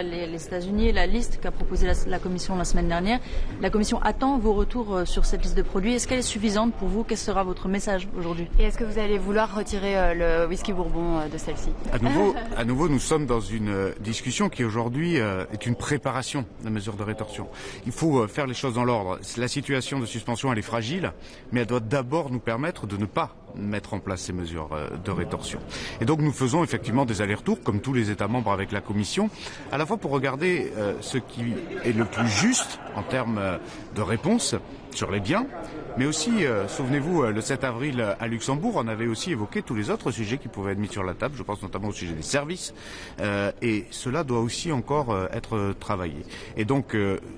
Les États-Unis et la liste qu'a proposée la Commission la semaine dernière. La Commission attend vos retours sur cette liste de produits. Est-ce qu'elle est suffisante pour vous? Quel sera votre message aujourd'hui? Et est-ce que vous allez vouloir retirer le whisky bourbon de celle-ci? À nouveau, nous sommes dans une discussion qui aujourd'hui est une préparation de mesures de rétorsion. Il faut faire les choses dans l'ordre. La situation de suspension, elle est fragile, mais elle doit d'abord nous permettre de ne pas mettre en place ces mesures de rétorsion. Et donc nous faisons effectivement des allers-retours, comme tous les États membres avec la Commission, à la fois pour regarder ce qui est le plus juste en termes de réponse sur les biens, mais aussi, souvenez-vous, le 7 avril à Luxembourg, on avait aussi évoqué tous les autres sujets qui pouvaient être mis sur la table, je pense notamment au sujet des services, et cela doit aussi encore être travaillé. Et donc,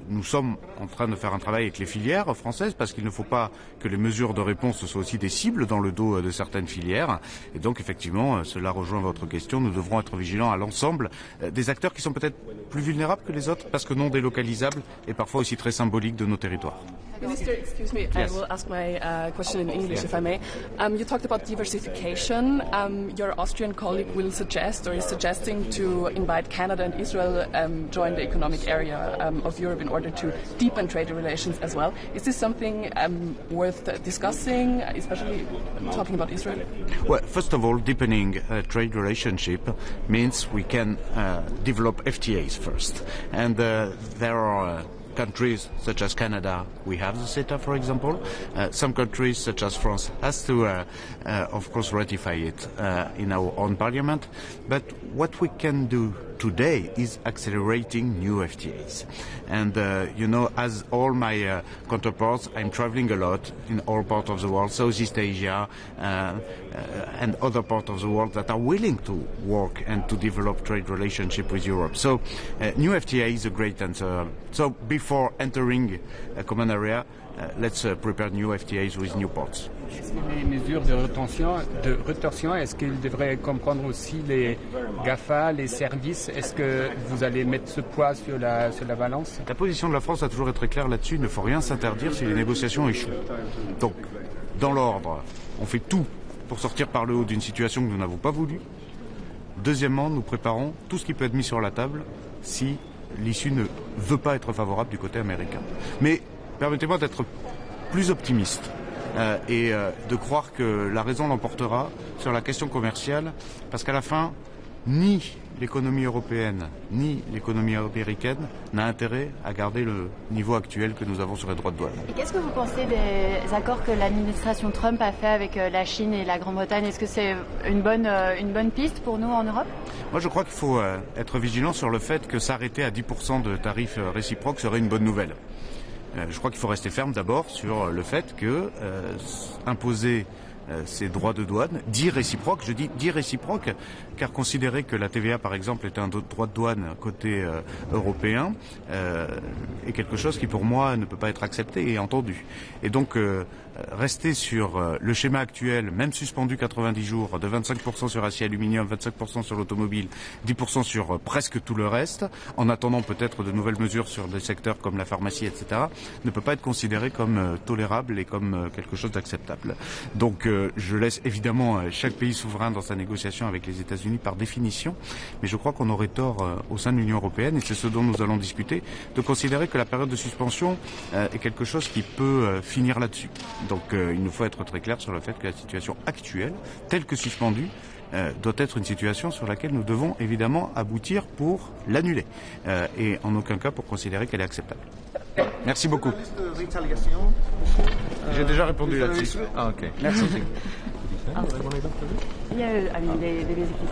nous sommes en train de faire un travail avec les filières françaises, parce qu'il ne faut pas que les mesures de réponse soient aussi des cibles dans le dos de certaines filières. Et donc, effectivement, cela rejoint votre question, nous devrons être vigilants à l'ensemble des acteurs qui sont peut-être plus vulnérables que les autres, parce que non délocalisables, et parfois aussi très symboliques de nos territoires. Minister, excuse me, yes. I will ask my question in English, if I may. You talked about diversification. Your Austrian colleague will suggest, or is suggesting, to invite Canada and Israel join the economic area of Europe in order to deepen trade relations as well. Is this something worth discussing, especially talking about Israel? Well, first of all, deepening trade relationship means we can develop FTAs first. And there are countries such as Canada, we have the CETA, for example. Some countries such as France has to, of course, ratify it in our own parliament. But what we can do today is accelerating new FTAs. And, you know, as all my counterparts, I'm traveling a lot in all parts of the world, Southeast Asia, and other parts of the world that are willing to work and to develop trade relationship with Europe. So, new FTA is a great answer. So, before entering a common area, let's prepare new FTAs with new ports. Les mesures de rétorsion, est-ce qu'ils devraient comprendre aussi les GAFA, les services? Est-ce que vous allez mettre ce poids sur la balance? La position de la France a toujours été très claire là-dessus. Il ne faut rien s'interdire si les négociations échouent. Donc, dans l'ordre, on fait tout pour sortir par le haut d'une situation que nous n'avons pas voulu. Deuxièmement, nous préparons tout ce qui peut être mis sur la table si l'issue ne veut pas être favorable du côté américain. Mais permettez-moi d'être plus optimiste et de croire que la raison l'emportera sur la question commerciale, parce qu'à la fin, ni l'économie européenne ni l'économie américaine n'a intérêt à garder le niveau actuel que nous avons sur les droits de douane. Et qu'est-ce que vous pensez des accords que l'administration Trump a fait avec la Chine et la Grande-Bretagne? Est-ce que c'est une bonne piste pour nous en Europe? Moi, je crois qu'il faut être vigilant sur le fait que s'arrêter à 10% de tarifs réciproques serait une bonne nouvelle. Je crois qu'il faut rester ferme d'abord sur le fait que imposer ces droits de douane, dits réciproques, je dis dits réciproques, car considérer que la TVA par exemple est un droit de douane côté européen est quelque chose qui pour moi ne peut pas être accepté et entendu. Et donc rester sur le schéma actuel, même suspendu 90 jours, de 25% sur acier aluminium, 25% sur l'automobile, 10% sur presque tout le reste, en attendant peut-être de nouvelles mesures sur des secteurs comme la pharmacie, etc., ne peut pas être considéré comme tolérable et comme quelque chose d'acceptable. Donc je laisse évidemment chaque pays souverain dans sa négociation avec les États-Unis par définition, mais je crois qu'on aurait tort au sein de l'Union européenne, et c'est ce dont nous allons discuter, de considérer que la période de suspension est quelque chose qui peut finir là-dessus. Donc il nous faut être très clair sur le fait que la situation actuelle, telle que suspendue, doit être une situation sur laquelle nous devons évidemment aboutir pour l'annuler et en aucun cas pour considérer qu'elle est acceptable. Merci beaucoup. J'ai déjà répondu là-dessus. Ah, ok. Merci. Il y a des basiques qui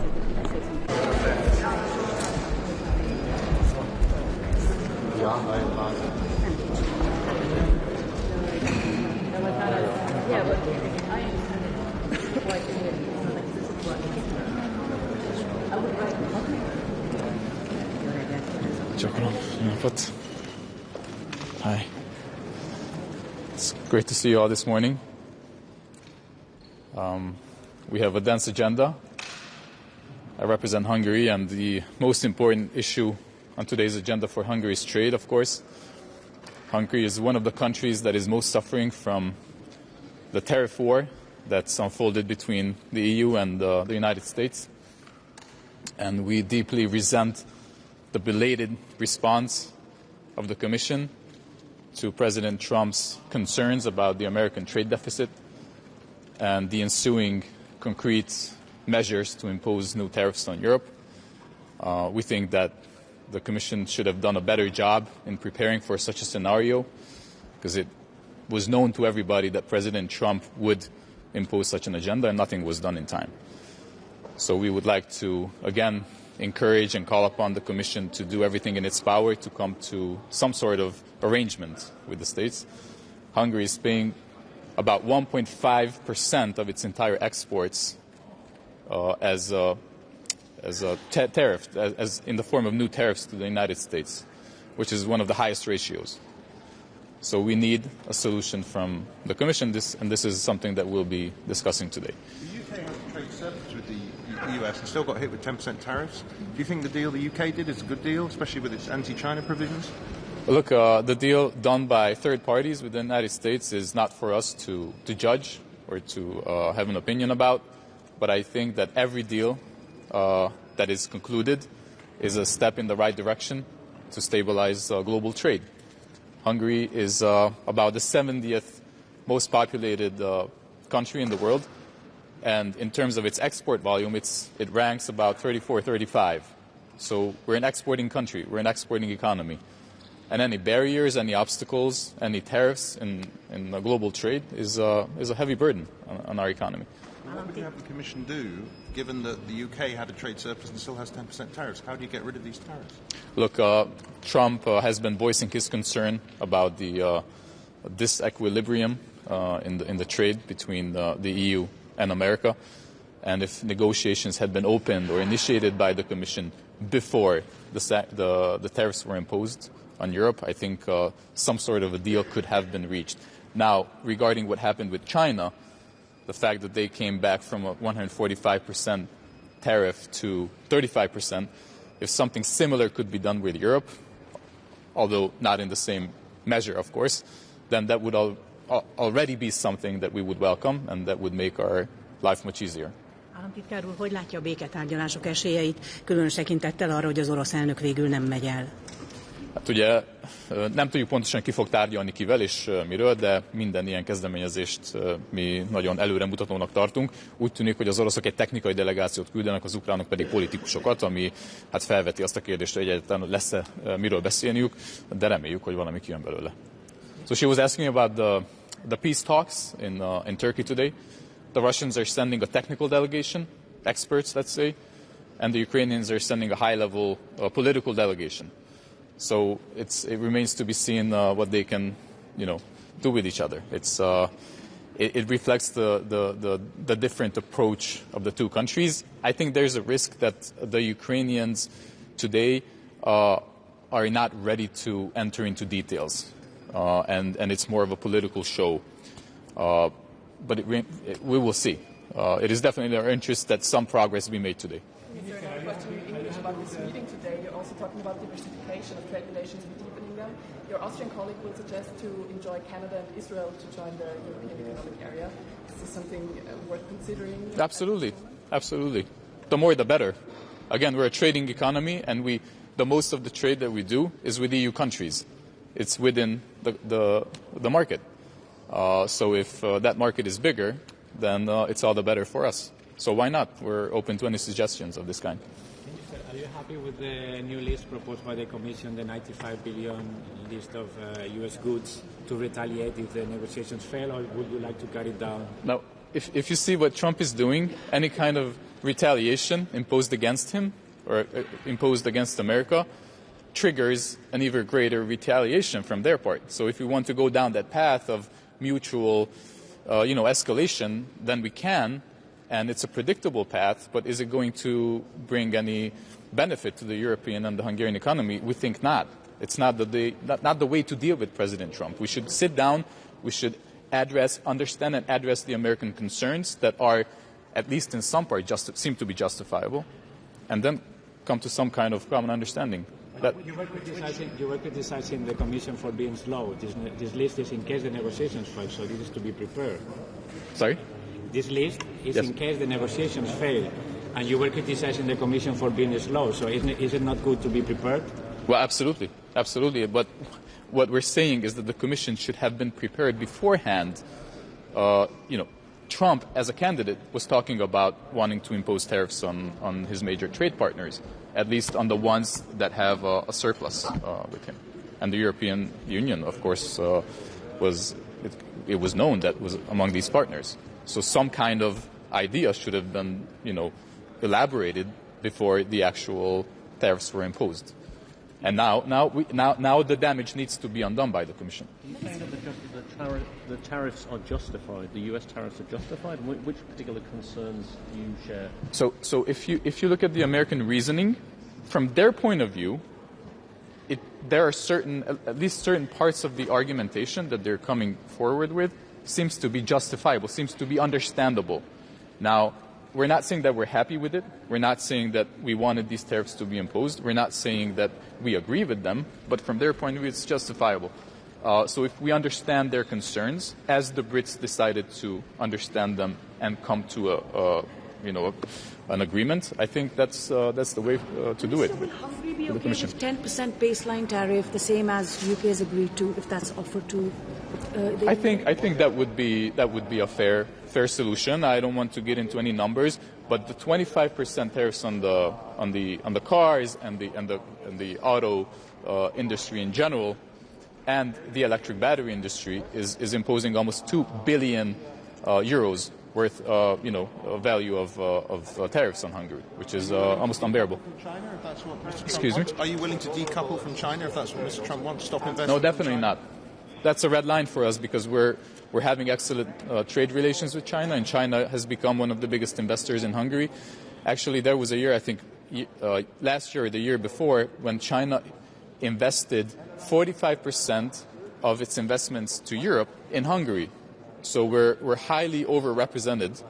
Hi. It's great to see you all this morning. We have a dense agenda. I represent Hungary, and the most important issue on today's agenda for Hungary is trade, of course. Hungary is one of the countries that is most suffering from the tariff war that's unfolded between the EU and the United States. And we deeply resent the belated response of the Commission to President Trump's concerns about the American trade deficit and the ensuing concrete measures to impose new tariffs on Europe. We think that the Commission should have done a better job in preparing for such a scenario, because it was known to everybody that President Trump would impose such an agenda, and nothing was done in time. So we would like to, again, encourage and call upon the Commission to do everything in its power to come to some sort of arrangement with the States. Hungary is paying about 1.5% of its entire exports as a tariff, as in the form of new tariffs to the United States, which is one of the highest ratios. So we need a solution from the Commission, and this is something that we'll be discussing today. The UK has a trade surplus with the US and still got hit with 10% tariffs. Do you think the deal the UK did is a good deal, especially with its anti-China provisions? Look, the deal done by third parties with the United States is not for us to judge or to have an opinion about, but I think that every deal that is concluded is a step in the right direction to stabilize global trade. Hungary is about the 70th most populated country in the world, and in terms of its export volume, it ranks about 34, 35. So we're an exporting country, we're an exporting economy. And any barriers, any obstacles, any tariffs in the global trade is a heavy burden on our economy. What would you have the Commission do, given that the UK had a trade surplus and still has 10% tariffs? How do you get rid of these tariffs? Look, Trump has been voicing his concern about the disequilibrium in the trade between the EU and America. And if negotiations had been opened or initiated by the Commission before the tariffs were imposed on Europe, I think some sort of a deal could have been reached. Now, regarding what happened with China, the fact that they came back from a 145% tariff to 35%, if something similar could be done with Europe, although not in the same measure, of course, then that would already be something that we would welcome and that would make our life much easier. Államtitkár úr, hogy látja a béketárgyalások esélyeit, különös tekintettel arra, hogy az orosz elnök végül nem megy el? Hát ugye nem tudjuk pontosan ki fog tárgyalni kivel és miről, de minden ilyen kezdeményezést mi nagyon előremutatónak tartunk. Úgy tűnik, hogy az oroszok egy technikai delegációt küldenek, az ukránok pedig politikusokat, ami hát felveti azt a kérdést, hogy egyáltalán lesz-e miről beszélniük, de reméljük, hogy valami kijön belőle. So she was asking about the peace talks in Turkey today. The Russians are sending a technical delegation, experts, let's say, and the Ukrainians are sending a high-level political delegation. So it remains to be seen what they can, do with each other. It reflects the different approach of the two countries. I think there's a risk that the Ukrainians today are not ready to enter into details, and it's more of a political show. But we will see. It is definitely our interest that some progress be made today. Is there another question in English about this meeting today? You're also talking about diversification of trade relations and deepening them. Your Austrian colleague will suggest to enjoy Canada and Israel to join the European Economic Area. Is this something worth considering? Absolutely. Absolutely. The more the better. Again, we're a trading economy, and the most of the trade that we do is with EU countries. It's within the market. So if that market is bigger, then it's all the better for us. So why not? We're open to any suggestions of this kind. Are you happy with the new list proposed by the Commission, the 95 billion list of U.S. goods to retaliate if the negotiations fail, or would you like to cut it down? Now, if you see what Trump is doing, any kind of retaliation imposed against him or imposed against America triggers an even greater retaliation from their part. So if we want to go down that path of mutual, escalation, then we can, and it's a predictable path. But is it going to bring any benefit to the European and the Hungarian economy? We think not. It's not the way to deal with President Trump. We should sit down. We should understand and address the American concerns that are, at least in some part, seem to be justifiable, and then come to some kind of common understanding. You were criticizing the Commission for being slow. This list is in case the negotiations fail, so this is to be prepared. Sorry? This list is Yes. in case the negotiations fail. And you were criticizing the Commission for being slow, so is it not good to be prepared? Well, absolutely, absolutely. But what we're saying is that the Commission should have been prepared beforehand. Trump, as a candidate, was talking about wanting to impose tariffs on his major trade partners, at least on the ones that have a surplus with him. And the European Union, of course, it was known that was among these partners. So some kind of idea should have been, elaborated before the actual tariffs were imposed. And now the damage needs to be undone by the Commission. Do you think that the tariffs are justified? The U.S. tariffs are justified? Which particular concerns do you share? So if you look at the American reasoning, from their point of view, there are at least certain parts of the argumentation that they're coming forward with seems to be justifiable, seems to be understandable. Now, we're not saying that we're happy with it. We're not saying that we wanted these tariffs to be imposed. We're not saying that we agree with them. But from their point of view, it's justifiable. So if we understand their concerns, as the Brits decided to understand them and come to an agreement, I think that's the way to do it. So would Hungary be okay with 10% baseline tariff, the same as UK has agreed to, if that's offered to? I think that would be a fair solution. I don't want to get into any numbers, but the 25% tariffs on the cars and the auto industry in general, and the electric battery industry is imposing almost 2 billion euros worth, value of tariffs on Hungary, which is almost unbearable. China, if that's what Mr. Trump Excuse me? wants? Are you willing to decouple from China if that's what Mr. Trump wants? Stop investing? No, definitely not. That's a red line for us because we're having excellent trade relations with China, and China has become one of the biggest investors in Hungary. Actually, there was a year, I think, last year or the year before, when China invested 45% of its investments to Europe in Hungary. So we're highly overrepresented,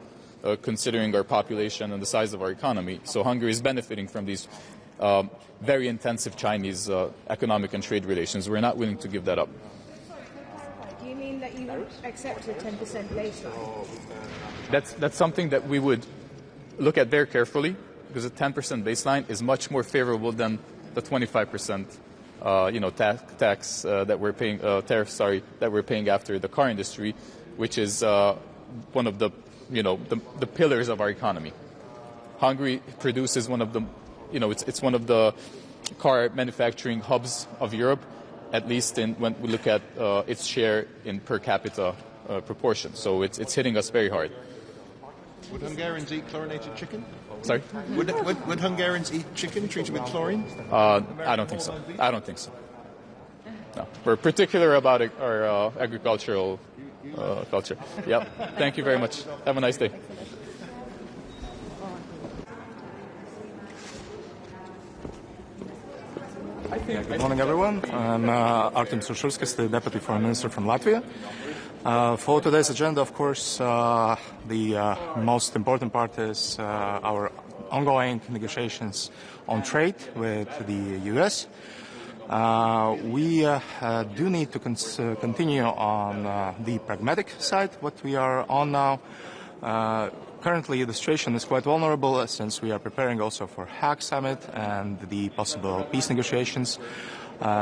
considering our population and the size of our economy. So Hungary is benefiting from these very intensive Chinese economic and trade relations. We're not willing to give that up. Do you mean that you accept the 10% baseline? That's something that we would look at very carefully, because a 10% baseline is much more favorable than the 25% tax that we're paying, tariffs, that we're paying after the car industry, which is one of the pillars of our economy. Hungary produces one of the, it's one of the car manufacturing hubs of Europe, at least when we look at its share in per capita proportion. So it's hitting us very hard. Would Hungarians eat chlorinated chicken? Sorry? Would Hungarians eat chicken treated with chlorine? I don't think so. No. We're particular about our agricultural culture. Yep. Thank you very much. Have a nice day. Good morning, everyone. I'm Artem Sushurskis, the Deputy Foreign Minister from Latvia. For today's agenda, of course, the most important part is our ongoing negotiations on trade with the U.S. We do need to continue on the pragmatic side, what we are on now. Currently, the situation is quite vulnerable since we are preparing also for Hague Summit and the possible peace negotiations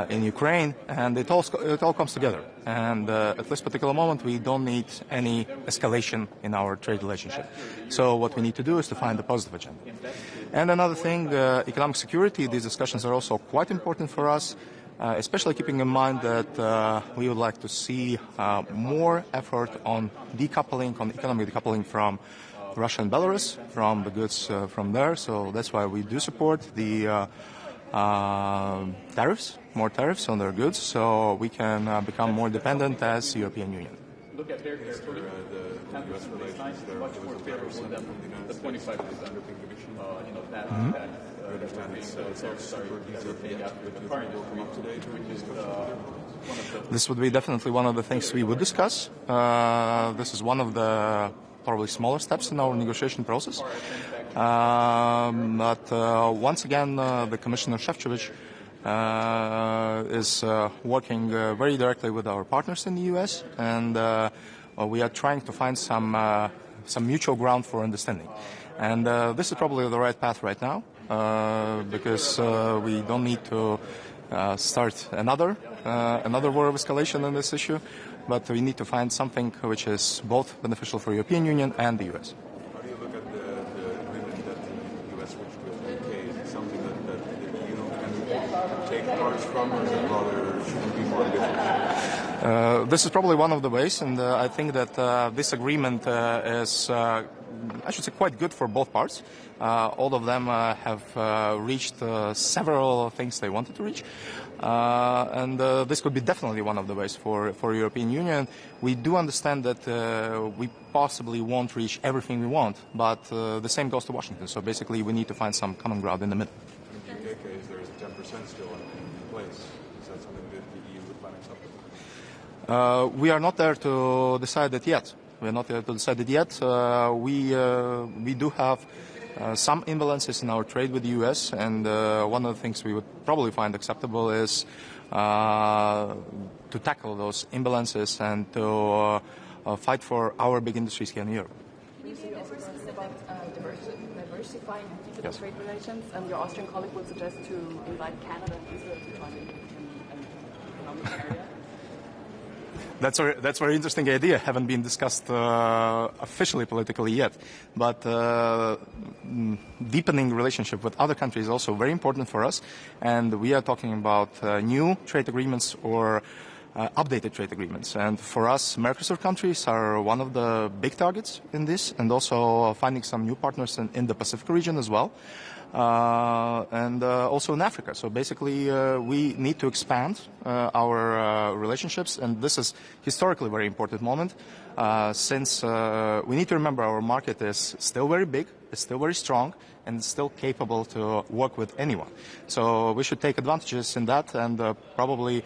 in Ukraine, and it all comes together. And at this particular moment, we don't need any escalation in our trade relationship. So what we need to do is to find a positive agenda. And another thing, economic security. These discussions are also quite important for us, especially keeping in mind that we would like to see more effort on decoupling, on economic decoupling from Russia and Belarus, from the goods from there. So that's why we do support the tariffs, more tariffs on their goods, so we can become more dependent as European Union. Look at their history. The 10% baseline is much more favorable than the 25% This would be definitely one of the things we would discuss. This is one of the probably smaller steps in our negotiation process. But once again, the Commissioner Šefčovič is working very directly with our partners in the U.S., and we are trying to find some mutual ground for understanding. And this is probably the right path right now, because we don't need to start another war of escalation on this issue, but we need to find something which is both beneficial for the European Union and the U.S. How do you look at the agreement that the U.S. reached with the UK? Is it something that the EU can take parts from, or is it rather shouldn't be more ambitious? This is probably one of the ways, and I think that this agreement is, I should say, quite good for both parts. All of them have reached several things they wanted to reach, and this could be definitely one of the ways for European Union. We do understand that we possibly won't reach everything we want, but the same goes to Washington. So basically, we need to find some common ground in the middle. In the UK case, there is a 10% still in place. Is that something that the EU would find acceptable? We are not there to decide it yet. We do have some imbalances in our trade with the U.S., and one of the things we would probably find acceptable is to tackle those imbalances and to fight for our big industries here in Europe. You also talked about diversifying Yes. trade relations, and your Austrian colleague would suggest to invite Canada and Israel to join in an economic area. That's a very interesting idea. Haven't been discussed officially politically yet, but deepening relationship with other countries is also very important for us. And we are talking about new trade agreements or updated trade agreements. And for us, Mercosur countries are one of the big targets in this, and also finding some new partners in the Pacific region as well. And also in Africa. So basically, we need to expand our relationships, and this is historically a very important moment, since we need to remember our market is still very big, it's still very strong, and it's still capable to work with anyone. So we should take advantages in that and probably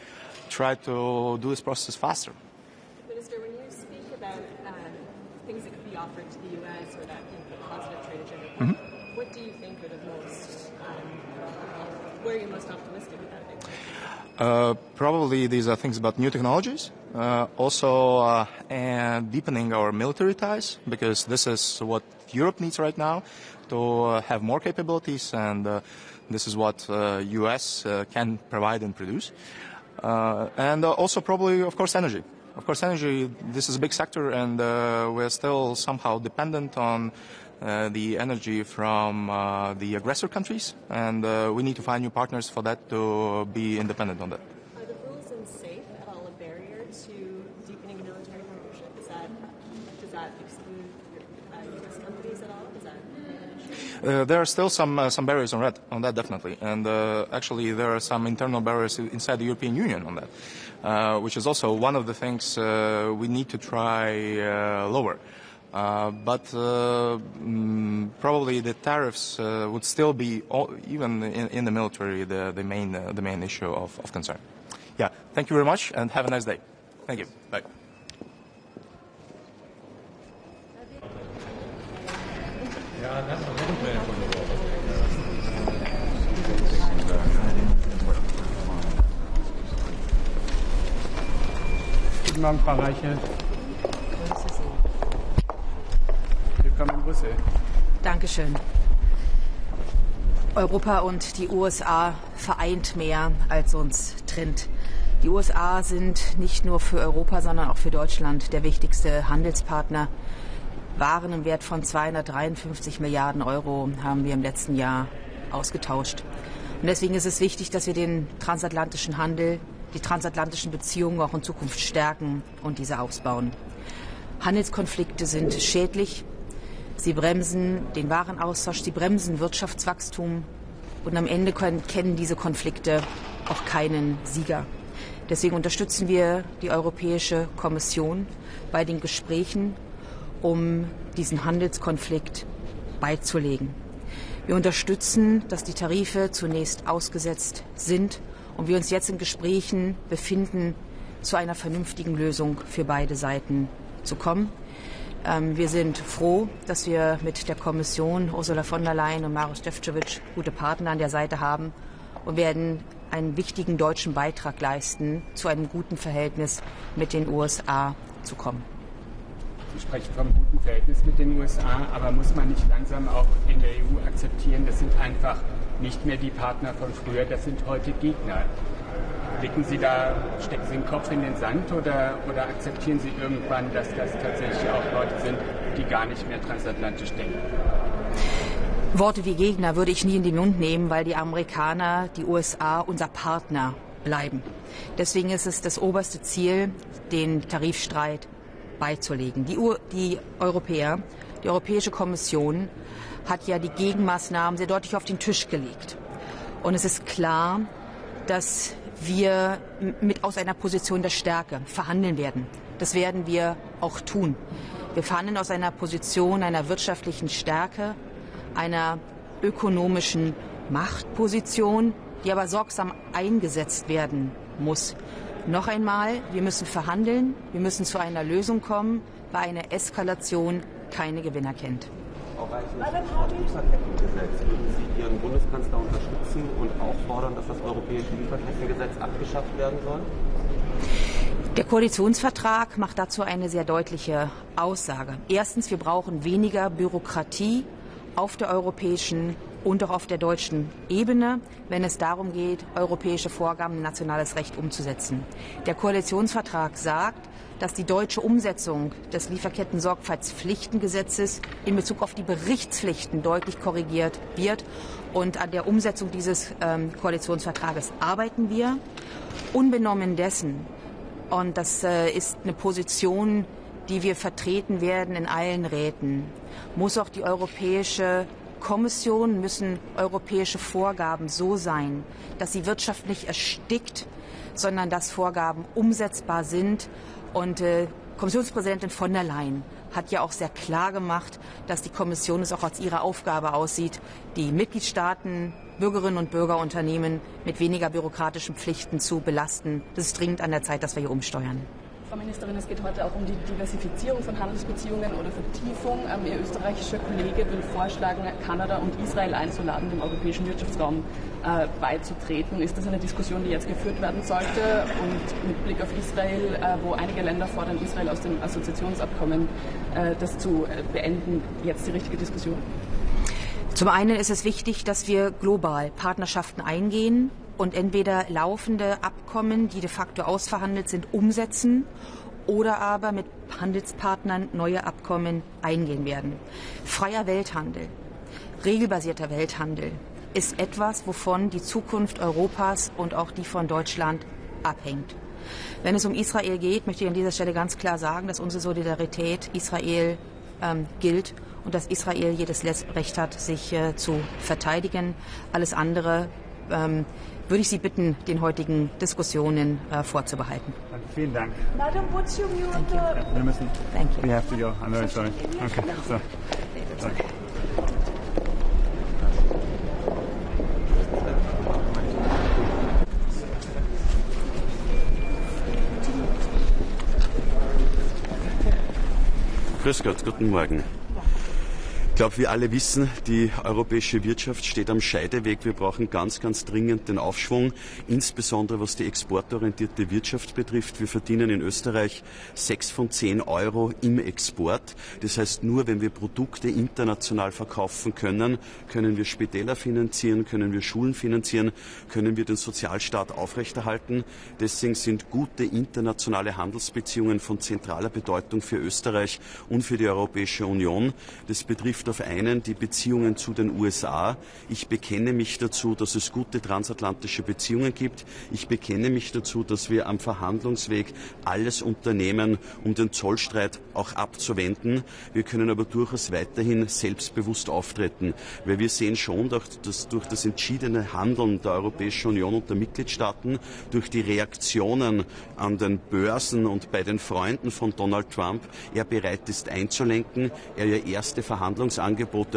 try to do this process faster. Minister, when you speak about things that could be offered to the U.S. or that positive trade agenda, what do you think are the most, where are you most optimistic about it? Probably these are things about new technologies, also and deepening our military ties, because this is what Europe needs right now, to have more capabilities, and this is what U.S. Can provide and produce. And also probably, of course, energy. Of course, energy, this is a big sector, and we're still somehow dependent on the energy from the aggressor countries, and we need to find new partners for that to be independent on that. Are the rules in SAFE at all a barrier to deepening military partnership? Does that exclude U.S. companies at all? Is that an issue? There are still some barriers on that definitely, and actually there are some internal barriers inside the European Union on that, which is also one of the things we need to try lower. But probably the tariffs would still be, even in the military, the main issue of concern. Yeah, thank you very much, and have a nice day. Thank you. Bye. Guten Morgen, Frau Reiche. Willkommen in Brüssel. Dankeschön. Europa und die USA vereint mehr, als uns trennt. Die USA sind nicht nur für Europa, sondern auch für Deutschland der wichtigste Handelspartner. Waren im Wert von 253 Milliarden Euro haben wir im letzten Jahr ausgetauscht. Und deswegen ist es wichtig, dass wir den transatlantischen Handel, die transatlantischen Beziehungen auch in Zukunft stärken und diese ausbauen. Handelskonflikte sind schädlich. Sie bremsen den Warenaustausch, sie bremsen Wirtschaftswachstum, und am Ende kennen diese Konflikte auch keinen Sieger. Deswegen unterstützen wir die Europäische Kommission bei den Gesprächen, um diesen Handelskonflikt beizulegen. Wir unterstützen, dass die Tarife zunächst ausgesetzt sind und wir uns jetzt in Gesprächen befinden, zu einer vernünftigen Lösung für beide Seiten zu kommen. Wir sind froh, dass wir mit der Kommission Ursula von der Leyen und Maroš Šefčovič gute Partner an der Seite haben und werden einen wichtigen deutschen Beitrag leisten, zu einem guten Verhältnis mit den USA zu kommen. sprechen vom guten Verhältnis mit den USA, aber muss man nicht langsam auch in der EU akzeptieren, das sind einfach nicht mehr die Partner von früher, das sind heute Gegner. Stecken Sie den Kopf in den Sand oder akzeptieren Sie irgendwann, dass das tatsächlich auch Leute sind, die gar nicht mehr transatlantisch denken? Worte wie Gegner würde ich nie in den Mund nehmen, weil die Amerikaner, die USA unser Partner bleiben. Deswegen ist es das oberste Ziel, den Tarifstreit beizulegen. Die Europäische Kommission hat ja die Gegenmaßnahmen sehr deutlich auf den Tisch gelegt. Und es ist klar, dass wir aus einer Position der Stärke verhandeln werden. Das werden wir auch tun. Wir verhandeln aus einer Position einer wirtschaftlichen Stärke, einer ökonomischen Machtposition, die aber sorgsam eingesetzt werden muss. Noch einmal, wir müssen verhandeln, wir müssen zu einer Lösung kommen, weil eine Eskalation keine Gewinner kennt. Lieferkettengesetz. Würden Sie Ihren Bundeskanzler unterstützen und auch fordern, dass das europäische Lieferkettengesetz abgeschafft werden soll? Der Koalitionsvertrag macht dazu eine sehr deutliche Aussage. Erstens, wir brauchen weniger Bürokratie auf der europäischen und auch auf der deutschen Ebene, wenn es darum geht, europäische Vorgaben in nationales Recht umzusetzen. Der Koalitionsvertrag sagt, dass die deutsche Umsetzung des Lieferketten-Sorgfaltspflichtengesetzes in Bezug auf die Berichtspflichten deutlich korrigiert wird. Und an der Umsetzung dieses Koalitionsvertrages arbeiten wir. Unbenommen dessen, und das ist eine Position, die wir vertreten werden in allen Räten, muss auch die Europäische Kommission, müssen europäische Vorgaben so sein, dass sie Wirtschaft nicht erstickt, sondern dass Vorgaben umsetzbar sind. Und Kommissionspräsidentin von der Leyen hat ja auch sehr klar gemacht, dass die Kommission es auch als ihre Aufgabe aussieht, die Mitgliedstaaten, Bürgerinnen und Bürger, Unternehmen mit weniger bürokratischen Pflichten zu belasten. Das ist dringend an der Zeit, dass wir hier umsteuern. Frau Ministerin, es geht heute auch um die Diversifizierung von Handelsbeziehungen oder Vertiefung. Ihr österreichischer Kollege will vorschlagen, Kanada und Israel einzuladen, dem europäischen Wirtschaftsraum beizutreten. Ist das eine Diskussion, die jetzt geführt werden sollte? Und mit Blick auf Israel, wo einige Länder fordern, Israel aus dem Assoziationsabkommen das zu beenden, jetzt die richtige Diskussion? Zum einen ist es wichtig, dass wir global Partnerschaften eingehen und entweder laufende Abkommen, die de facto ausverhandelt sind, umsetzen oder aber mit Handelspartnern neue Abkommen eingehen werden. Freier Welthandel, regelbasierter Welthandel ist etwas, wovon die Zukunft Europas und auch die von Deutschland abhängt. Wenn es um Israel geht, möchte ich an dieser Stelle ganz klar sagen, dass unsere Solidarität Israel gilt und dass Israel jedes Recht hat, sich zu verteidigen. Alles andere würde ich Sie bitten, den heutigen Diskussionen vorzubehalten. Vielen Dank. Madam, what's your view on the... Wir müssen. Thank you. We have to go. I'm very sorry. Okay. So. Sorry. Grüß Gott, guten Morgen. Ich glaube, wir alle wissen, die europäische Wirtschaft steht am Scheideweg. Wir brauchen ganz, ganz dringend den Aufschwung, insbesondere was die exportorientierte Wirtschaft betrifft. Wir verdienen in Österreich 6 von 10 Euro im Export. Das heißt, nur wenn wir Produkte international verkaufen können, können wir Spitäler finanzieren, können wir Schulen finanzieren, können wir den Sozialstaat aufrechterhalten. Deswegen sind gute internationale Handelsbeziehungen von zentraler Bedeutung für Österreich und für die Europäische Union. Das betrifft auf einen die Beziehungen zu den USA. Ich bekenne mich dazu, dass es gute transatlantische Beziehungen gibt. Ich bekenne mich dazu, dass wir am Verhandlungsweg alles unternehmen, um den Zollstreit auch abzuwenden. Wir können aber durchaus weiterhin selbstbewusst auftreten, weil wir sehen schon, dass durch das entschiedene Handeln der Europäischen Union und der Mitgliedstaaten, durch die Reaktionen an den Börsen und bei den Freunden von Donald Trump, er bereit ist einzulenken, er ja erste Verhandlungsangebote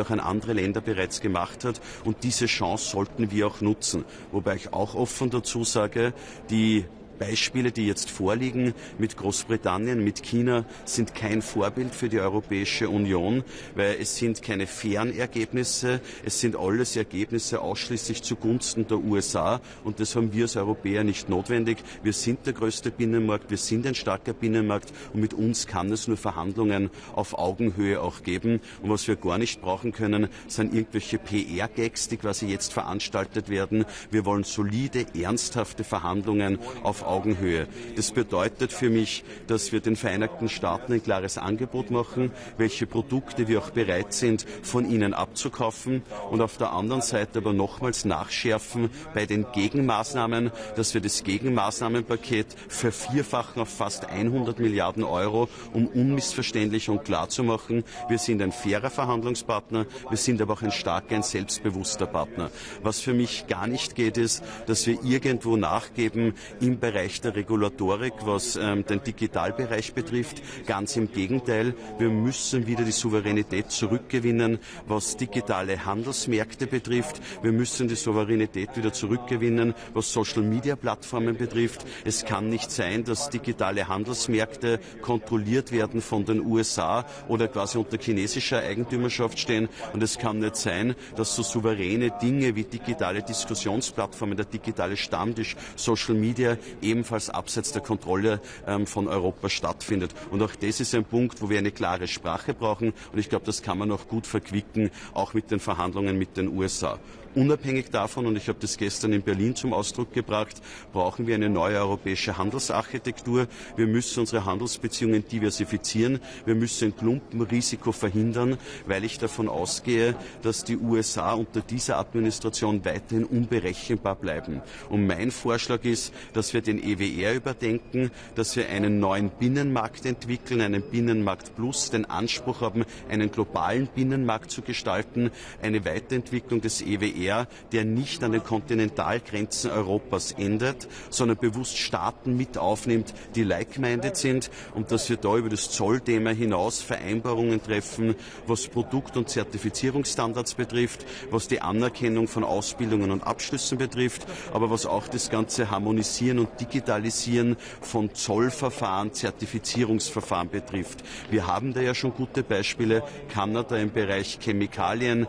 auch an andere Länder bereits gemacht hat. Und diese Chance sollten wir auch nutzen. Wobei ich auch offen dazu sage, die Beispiele, die jetzt vorliegen mit Großbritannien, mit China, sind kein Vorbild für die Europäische Union, weil es sind keine fairen Ergebnisse, es sind alles Ergebnisse ausschließlich zugunsten der USA und das haben wir als Europäer nicht notwendig. Wir sind der größte Binnenmarkt, wir sind ein starker Binnenmarkt und mit uns kann es nur Verhandlungen auf Augenhöhe auch geben. Und was wir gar nicht brauchen können, sind irgendwelche PR-Gags, die quasi jetzt veranstaltet werden. Wir wollen solide, ernsthafte Verhandlungen auf Augenhöhe. Das bedeutet für mich, dass wir den Vereinigten Staaten ein klares Angebot machen, welche Produkte wir auch bereit sind, von ihnen abzukaufen und auf der anderen Seite aber nochmals nachschärfen bei den Gegenmaßnahmen, dass wir das Gegenmaßnahmenpaket vervierfachen auf fast 100 Milliarden Euro, um unmissverständlich und klar zu machen, wir sind ein fairer Verhandlungspartner, wir sind aber auch ein starker, ein selbstbewusster Partner. Was für mich gar nicht geht, ist, dass wir irgendwo nachgeben im Bereich der Regulatorik, was den Digitalbereich betrifft. Ganz im Gegenteil, wir müssen wieder die Souveränität zurückgewinnen, was digitale Handelsmärkte betrifft. Wir müssen die Souveränität wieder zurückgewinnen, was Social-Media-Plattformen betrifft. Es kann nicht sein, dass digitale Handelsmärkte kontrolliert werden von den USA oder quasi unter chinesischer Eigentümerschaft stehen. Und es kann nicht sein, dass so souveräne Dinge wie digitale Diskussionsplattformen, der digitale Stammtisch, Social Media ebenfalls abseits der Kontrolle von Europa stattfindet. Und auch das ist ein Punkt, wo wir eine klare Sprache brauchen. Und ich glaube, das kann man auch gut verquicken, auch mit den Verhandlungen mit den USA. Unabhängig davon, und ich habe das gestern in Berlin zum Ausdruck gebracht, brauchen wir eine neue europäische Handelsarchitektur. Wir müssen unsere Handelsbeziehungen diversifizieren. Wir müssen ein Klumpenrisiko verhindern, weil ich davon ausgehe, dass die USA unter dieser Administration weiterhin unberechenbar bleiben. Und mein Vorschlag ist, dass wir den EWR überdenken, dass wir einen neuen Binnenmarkt entwickeln, einen Binnenmarkt Plus, den Anspruch haben, einen globalen Binnenmarkt zu gestalten, eine Weiterentwicklung des EWR, der nicht an den Kontinentalgrenzen Europas endet, sondern bewusst Staaten mit aufnimmt, die like-minded sind und dass wir da über das Zollthema hinaus Vereinbarungen treffen, was Produkt- und Zertifizierungsstandards betrifft, was die Anerkennung von Ausbildungen und Abschlüssen betrifft, aber was auch das ganze Harmonisieren und Digitalisieren von Zollverfahren, Zertifizierungsverfahren betrifft. Wir haben da ja schon gute Beispiele, Kanada im Bereich Chemikalien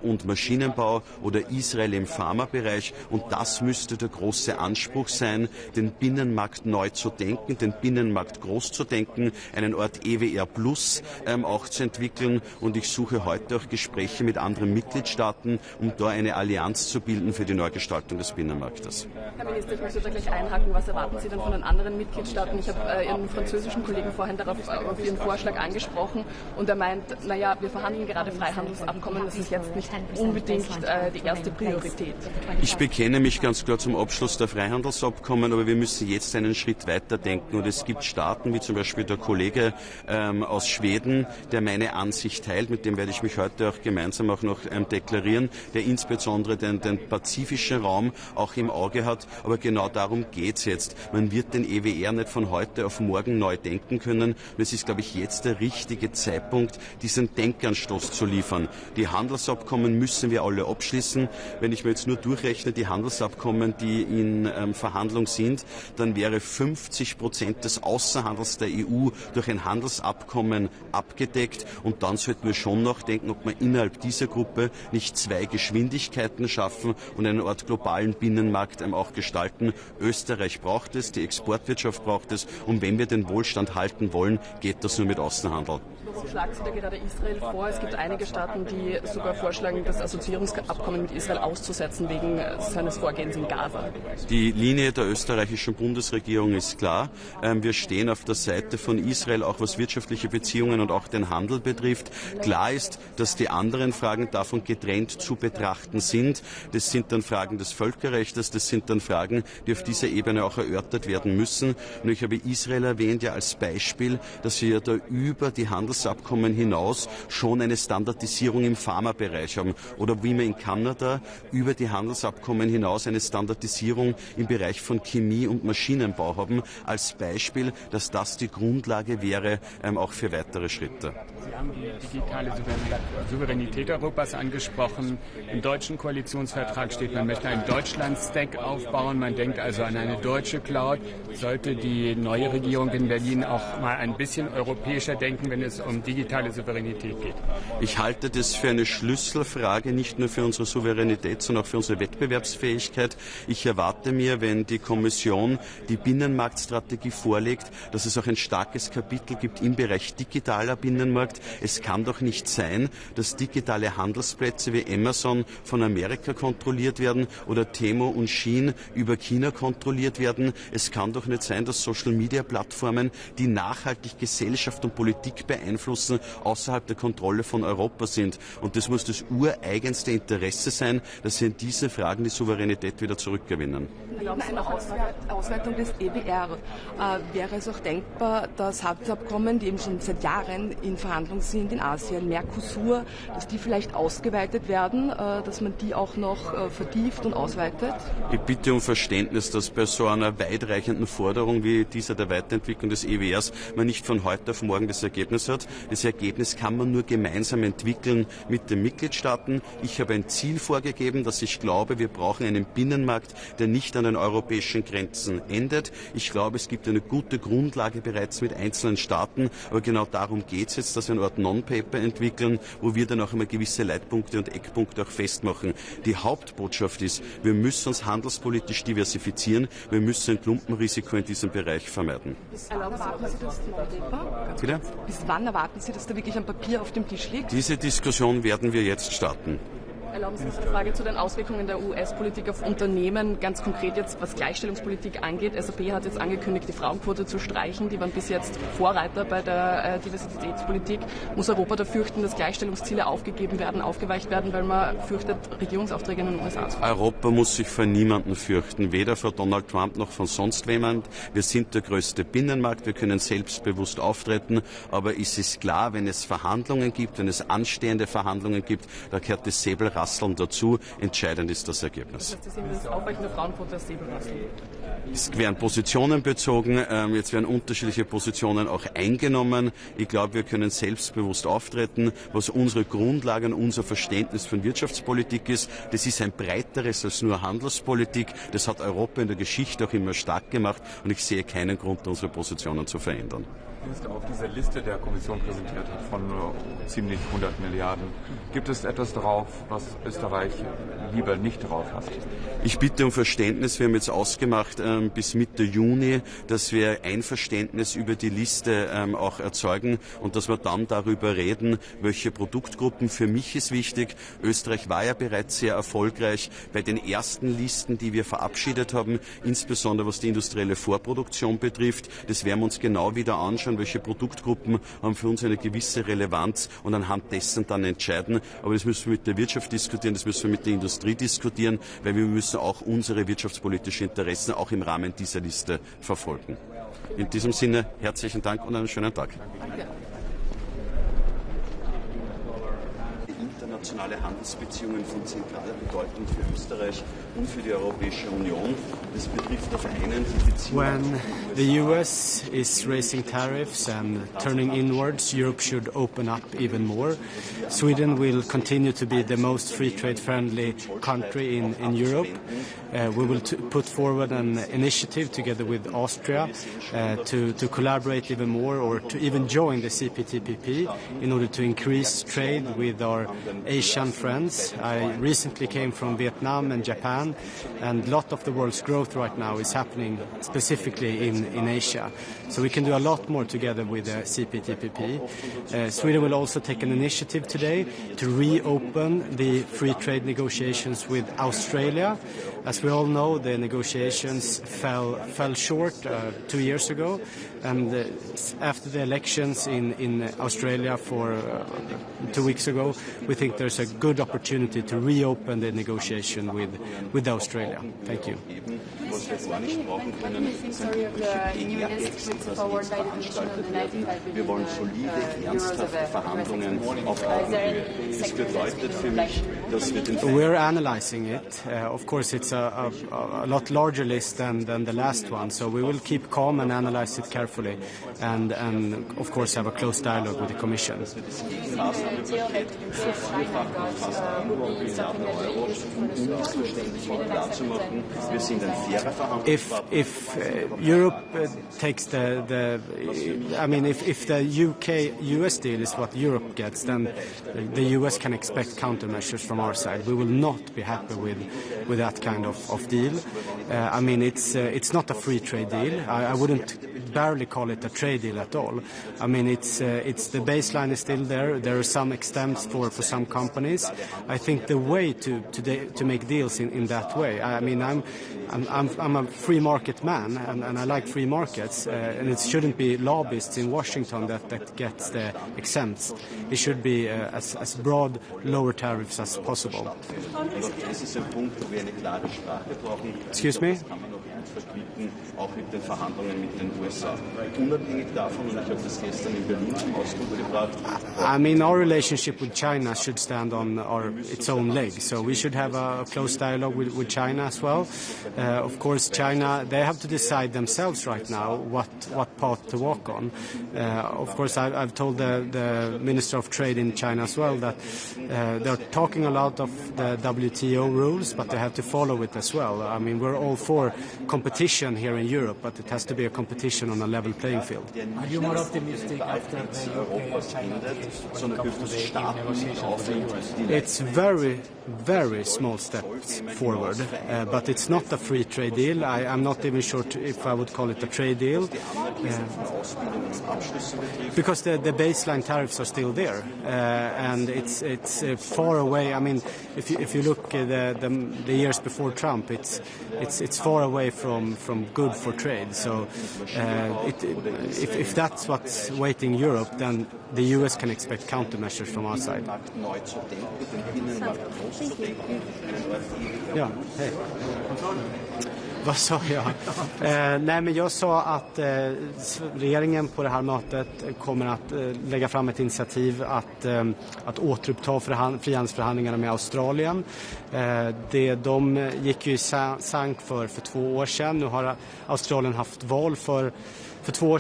und Maschinenbau oder Israel im Pharmabereich. Und das müsste der große Anspruch sein, den Binnenmarkt neu zu denken, den Binnenmarkt groß zu denken, einen Ort EWR Plus auch zu entwickeln. Und ich suche heute auch Gespräche mit anderen Mitgliedstaaten, um da eine Allianz zu bilden für die Neugestaltung des Binnenmarktes. Herr Minister, ich möchte da gleich einhaken. Was erwarten Sie denn von den anderen Mitgliedstaaten? Ich habe Ihren französischen Kollegen vorhin auf Ihren Vorschlag angesprochen und er meint, naja, wir verhandeln gerade Freihandelsabkommen, das ist jetzt nicht unbedingt die erste Priorität. Ich bekenne mich ganz klar zum Abschluss der Freihandelsabkommen, aber wir müssen jetzt einen Schritt weiter denken. Und es gibt Staaten, wie zum Beispiel der Kollege aus Schweden, der meine Ansicht teilt, mit dem werde ich mich heute auch gemeinsam auch noch deklarieren, der insbesondere den pazifischen Raum auch im Auge hat. Aber genau darum geht es jetzt. Man wird den EWR nicht von heute auf morgen neu denken können. Und es ist, glaube ich, jetzt der richtige Zeitpunkt, diesen Denkanstoß zu liefern. Die Handelsabkommen müssen wir alle abschließen. Wenn ich mir jetzt nur durchrechne, die Handelsabkommen, die in Verhandlung sind, dann wäre 50% des Außenhandels der EU durch ein Handelsabkommen abgedeckt. Und dann sollten wir schon noch denken, ob wir innerhalb dieser Gruppe nicht zwei Geschwindigkeiten schaffen und einen Art globalen Binnenmarkt auch gestalten. Österreich braucht es, die Exportwirtschaft braucht es. Und wenn wir den Wohlstand halten wollen, geht das nur mit Außenhandel. Warum schlagen Sie da gerade Israel vor? Es gibt einige Staaten, die sogar vorschlagen, das Assoziierungsabkommen mit Israel auszusetzen wegen seines Vorgehens in Gaza. Die Linie der österreichischen Bundesregierung ist klar. Wir stehen auf der Seite von Israel, auch was wirtschaftliche Beziehungen und auch den Handel betrifft. Klar ist, dass die anderen Fragen davon getrennt zu betrachten sind. Das sind dann Fragen des Völkerrechts, das sind dann Fragen, die auf dieser Ebene auch erörtert werden müssen. Und ich habe Israel erwähnt ja als Beispiel, dass wir ja da über die Handelsabkommen Handelsabkommen hinaus schon eine Standardisierung im Pharmabereich haben oder wie wir in Kanada über die Handelsabkommen hinaus eine Standardisierung im Bereich von Chemie und Maschinenbau haben, als Beispiel, dass das die Grundlage wäre, auch für weitere Schritte. Sie haben die digitale Souveränität Europas angesprochen. Im deutschen Koalitionsvertrag steht, man möchte einen Deutschland-Stack aufbauen. Man denkt also an eine deutsche Cloud. Sollte die neue Regierung in Berlin auch mal ein bisschen europäischer denken, wenn es um digitale Souveränität geht? Ich halte das für eine Schlüsselfrage, nicht nur für unsere Souveränität, sondern auch für unsere Wettbewerbsfähigkeit. Ich erwarte mir, wenn die Kommission die Binnenmarktstrategie vorlegt, dass es auch ein starkes Kapitel gibt im Bereich digitaler Binnenmarkt. Es kann doch nicht sein, dass digitale Handelsplätze wie Amazon von Amerika kontrolliert werden oder Temu und Shein über China kontrolliert werden. Es kann doch nicht sein, dass Social-Media-Plattformen, die nachhaltig Gesellschaft und Politik beeinflussen, außerhalb der Kontrolle von Europa sind. Und das muss das ureigenste Interesse sein, dass wir in diesen Fragen die Souveränität wieder zurückgewinnen. Glauben Sie nach Ausweitung des EBR wäre es auch denkbar, dass Handelsabkommen, die eben schon seit Jahren in Verhandlungen sind in Asien, Mercosur, dass die vielleicht ausgeweitet werden, dass man die auch noch vertieft und ausweitet? Ich bitte um Verständnis, dass bei so einer weitreichenden Forderung wie dieser der Weiterentwicklung des EWRs man nicht von heute auf morgen das Ergebnis hat. Das Ergebnis kann man nur gemeinsam entwickeln mit den Mitgliedstaaten. Ich habe ein Ziel vorgegeben, dass ich glaube, wir brauchen einen Binnenmarkt, der nicht an den europäischen Grenzen endet. Ich glaube, es gibt eine gute Grundlage bereits mit einzelnen Staaten, aber genau darum geht es jetzt, dass wir eine Art Non-Paper entwickeln, wo wir dann auch immer gewisse Leitpunkte und Eckpunkte auch festmachen. Die Hauptbotschaft ist, wir müssen uns handelspolitisch diversifizieren, wir müssen ein Klumpenrisiko in diesem Bereich vermeiden. Bis wann erwarten Sie das Non-Paper? Bitte? Bis wann erwarten Sie, dass da wirklich ein Papier auf dem Tisch liegt? Diese Diskussion werden wir jetzt starten. Erlauben Sie uns eine Frage zu den Auswirkungen der US-Politik auf Unternehmen, ganz konkret jetzt, was Gleichstellungspolitik angeht. SAP hat jetzt angekündigt, die Frauenquote zu streichen. Die waren bis jetzt Vorreiter bei der Diversitätspolitik. Muss Europa da fürchten, dass Gleichstellungsziele aufgegeben werden, aufgeweicht werden, weil man fürchtet, Regierungsaufträge in den USA zu haben? Europa muss sich vor niemanden fürchten, weder vor Donald Trump noch von sonst jemand. Wir sind der größte Binnenmarkt, wir können selbstbewusst auftreten, aber es ist klar, wenn es Verhandlungen gibt, wenn es anstehende Verhandlungen gibt, da gehört das Säbelrasseln dazu. Entscheidend ist das Ergebnis. Das heißt, Sie sehen das Aufweichen der Frauenquote als Säbelrasseln? Es werden Positionen bezogen, jetzt werden unterschiedliche Positionen auch eingenommen. Ich glaube, wir können selbstbewusst auftreten, was unsere Grundlage und unser Verständnis von Wirtschaftspolitik ist. Das ist ein breiteres als nur Handelspolitik. Das hat Europa in der Geschichte auch immer stark gemacht und ich sehe keinen Grund, unsere Positionen zu verändern. Auf dieser Liste der Kommission präsentiert hat von ziemlich 100 Milliarden. Gibt es etwas drauf, was Österreich lieber nicht drauf hat? Ich bitte um Verständnis. Wir haben jetzt ausgemacht bis Mitte Juni, dass wir Einverständnis über die Liste auch erzeugen und dass wir dann darüber reden, welche Produktgruppen. Für mich ist wichtig, Österreich war ja bereits sehr erfolgreich bei den ersten Listen, die wir verabschiedet haben, insbesondere was die industrielle Vorproduktion betrifft. Das werden wir uns genau wieder anschauen, welche Produktgruppen haben für uns eine gewisse Relevanz und anhand dessen dann entscheiden. Aber das müssen wir mit der Wirtschaft diskutieren, das müssen wir mit der Industrie diskutieren, weil wir müssen auch unsere wirtschaftspolitischen Interessen auch im Rahmen dieser Liste verfolgen. In diesem Sinne herzlichen Dank und einen schönen Tag. Danke. Internationale Handelsbeziehungen von zentraler Bedeutung für Österreich und für die Europäische Union. Das betrifft auf einen die Beziehungen. When the US is raising tariffs and turning inwards, Europe should open up even more. Sweden will continue to be the most free trade friendly country in Europe. We will put forward an initiative together with Austria to collaborate even more or to even join the CPTPP in order to increase trade with our Asian friends. I recently came from Vietnam and Japan, and a lot of the world's growth right now is happening specifically in Asia. So we can do a lot more together with the CPTPP. Sweden will also take an initiative today to reopen the free trade negotiations with Australia. As we all know, the negotiations fell short 2 years ago, and after the elections in Australia for 2 weeks ago, we think there's a good opportunity to reopen the negotiation with Australia. Thank you. was wir gar nicht brauchen können, sind übliche PR-Gags, die quasi jetzt veranstaltet werden. Wir wollen solide, ernsthafte Verhandlungen auf Augenhöhe. Das bedeutet für mich, dass wir den... We're analyzing it. Of course, it's a lot larger list than the last one, so we will keep calm and analyze it carefully, and of course have a close dialogue with the Commission. If Europe takes if the UK-US deal is what Europe gets, then the US can expect countermeasures from our side. We will not be happy with that kind of deal. It's not a free trade deal. I wouldn't barely call it a trade deal at all. It's the baseline is still there. There are some extents for some companies. I think the way to make deals in that way. I'm a free market man, and I like free markets. And it shouldn't be lobbyists in Washington that gets the exempts. It should be as broad lower tariffs as possible. Excuse me? Auch mit den Verhandlungen mit den USA. Unabhängig davon, und ich habe das gestern in Berlin zum Ausdruck gebracht. Our relationship with China should stand on its own legs. So we should have a close dialogue with China as well. Of course, China, they have to decide themselves right now what path to walk on. Of course, I've told the Minister of Trade in China as well that they're talking a lot of the WTO rules, but they have to follow it as well. We're all for competition here in Europe, but it has to be a competition on a level playing field. Are you more optimistic after the UK-China deals when it comes to the negotiations with the US? It's very, very small steps forward, but it's not a free trade deal. I'm not even sure if I would call it a trade deal, because the baseline tariffs are still there, and it's far away. If you look at the years before Trump, it's far away from good for trade. So if that's what's waiting Europe, then the US can expect countermeasures from our side. Ja, hej. Vad sa jag? Jag sa att regeringen på det här mötet kommer att lägga fram ett initiativ att återuppta frihandelsförhandlingarna med Australien. De gick ju i sank för 2 år sedan. Nu har Australien haft val för 2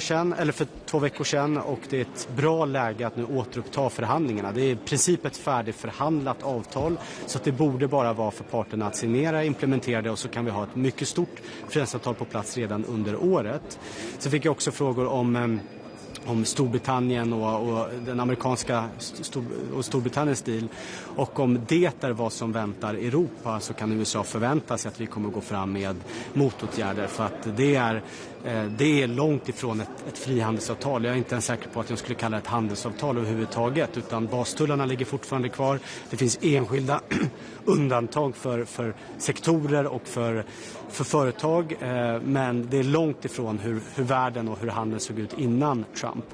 veckor sedan, och det är ett bra läge att nu återuppta förhandlingarna. Det är i princip ett färdigförhandlat avtal, så att det borde bara vara för parterna att signera, implementera det, och så kan vi ha ett mycket stort frihandelsavtal på plats redan under året. Så fick jag också frågor om Storbritannien och den amerikanska och Storbritanniens deal, och om det är vad som väntar Europa, så kan USA förvänta sig att vi kommer gå fram med motåtgärder, för att det är långt ifrån ett frihandelsavtal. Jag är inte ens säker på att jag skulle kalla det ett handelsavtal överhuvudtaget, utan bastullarna ligger fortfarande kvar. Det finns enskilda undantag för sektorer och för företag, men det är långt ifrån hur världen och hur handeln såg ut innan Trump.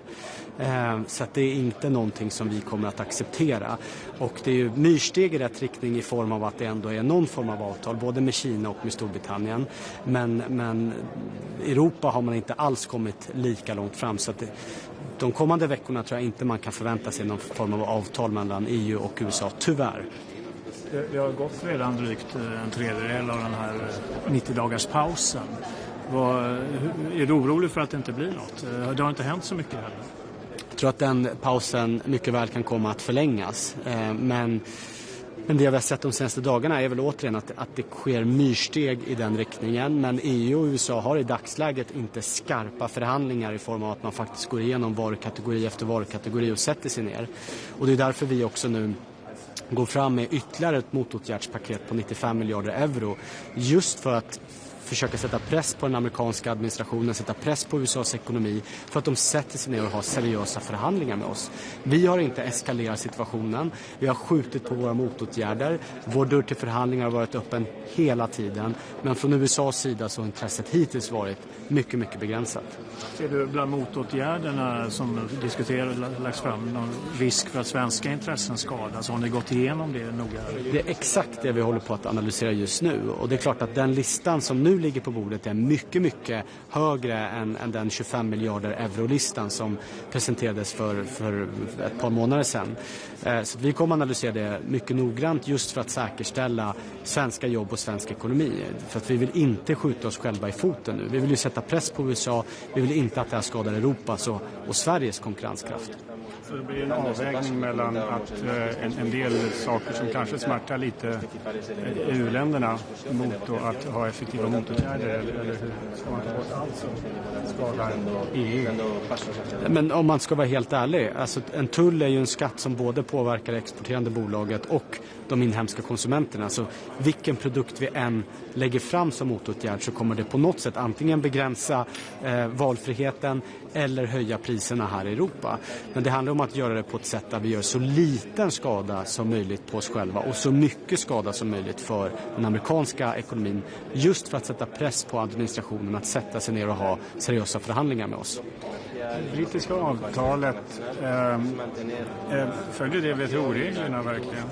Så att det är inte någonting som vi kommer att acceptera. Och det är ju myrsteg i rätt riktning i form av att det ändå är någon form av avtal, både med Kina och med Storbritannien. Men Europa har man inte alls kommit lika långt fram, så att de kommande veckorna tror jag inte man kan förvänta sig någon form av avtal mellan EU och USA, tyvärr. Det har gått redan drygt en tredjedel av den här 90-dagars pausen. Är du orolig för att det inte blir något? Det har inte hänt så mycket heller. Jag tror att den pausen mycket väl kan komma att förlängas. Men det vi har sett de senaste dagarna är väl återigen att det sker myrsteg i den riktningen. Men EU och USA har i dagsläget inte skarpa förhandlingar i form av att man faktiskt går igenom varukategori efter varukategori och sätter sig ner. Och det är därför vi också nu går fram med ytterligare ett motåtgärdspaket på 95 miljarder euro, just för att försöka sätta press på den amerikanska administrationen, sätta press på USAs ekonomi, för att de sätter sig ner och har seriösa förhandlingar med oss. Vi har inte eskalerat situationen, vi har skjutit på våra motåtgärder, vår dörr till förhandlingar har varit öppen hela tiden, men från USAs sida så har intresset hittills varit mycket, mycket begränsat. Ser du bland motåtgärderna som lagts fram någon risk för att svenska intressen skadas? Har ni gått igenom det noga? Det är exakt det vi håller på att analysera just nu, och det är klart att den listan som nu nu ligger på bordet är mycket, mycket högre än den 25 miljarder eurolistan som presenterades för ett par månader sedan. Så vi kommer analysera det mycket noggrant just för att säkerställa svenska jobb och svensk ekonomi. För att vi vill inte skjuta oss själva i foten nu. Vi vill ju sätta press på USA. Vi vill inte att det här skadar Europas och Sveriges konkurrenskraft. Så det blir en avvägning mellan att en del saker som kanske smärtar lite EU-länderna mot att ha effektiva motåtgärder eller hur ska man ta bort allt som skadar EU? Men om man ska vara helt ärlig, alltså en tull är ju en skatt som både påverkar det exporterande bolaget och de inhemska konsumenterna. Så vilken produkt vi än lägger fram som motåtgärd så kommer det på något sätt antingen begränsa valfriheten eller höja priserna här i Europa. Men det handlar om att göra det på ett sätt där vi gör så liten skada som möjligt på oss själva och så mycket skada som möjligt för den amerikanska ekonomin, just för att sätta press på administrationen att sätta sig ner och ha seriösa förhandlingar med oss. Det brittiska avtalet, följer det WTO-reglerna verkligen?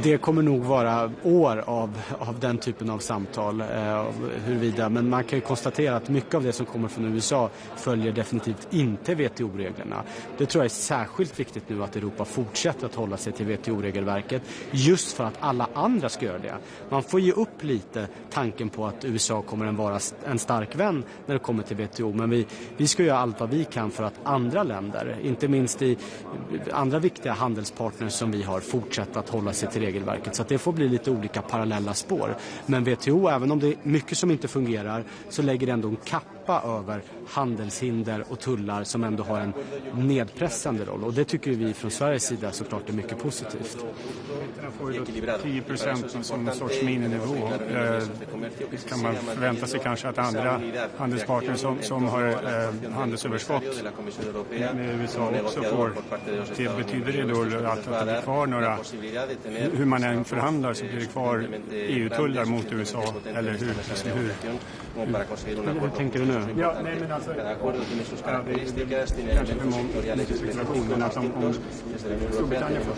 Det kommer nog vara år av den typen av samtal huruvida, men man kan ju konstatera att mycket av det som kommer från USA följer definitivt inte WTO-reglerna. Det tror jag är särskilt viktigt nu att Europa fortsätter att hålla sig till WTO-regelverket just för att alla andra ska göra det. Man får ge upp lite tanken på att USA kommer att vara en stark vän när det kommer till WTO, men vi ska göra allt vad vi kan för att andra länder, inte minst i andra viktiga handelspartners som vi har, fortsätter att hålla sig till regelverket. Så att det får bli lite olika parallella spår. Men WTO, även om det är mycket som inte fungerar, så lägger det ändå en kappa över handelshinder och tullar som ändå har en nedpressande roll. Och det tycker vi från Sveriges sida såklart är mycket positivt. Man får ju 10% som en sorts mininivå. Kan man förvänta sig kanske att andra handelspartner som har handelsöverskott med USA också får? Det betyder det då att det blir kvar några, hur man än förhandlar så blir det kvar EU-tullar mot USA, eller hur tänker du nu? Ja, nej men alltså, det kanske för många spekulationer att om Storbritannien får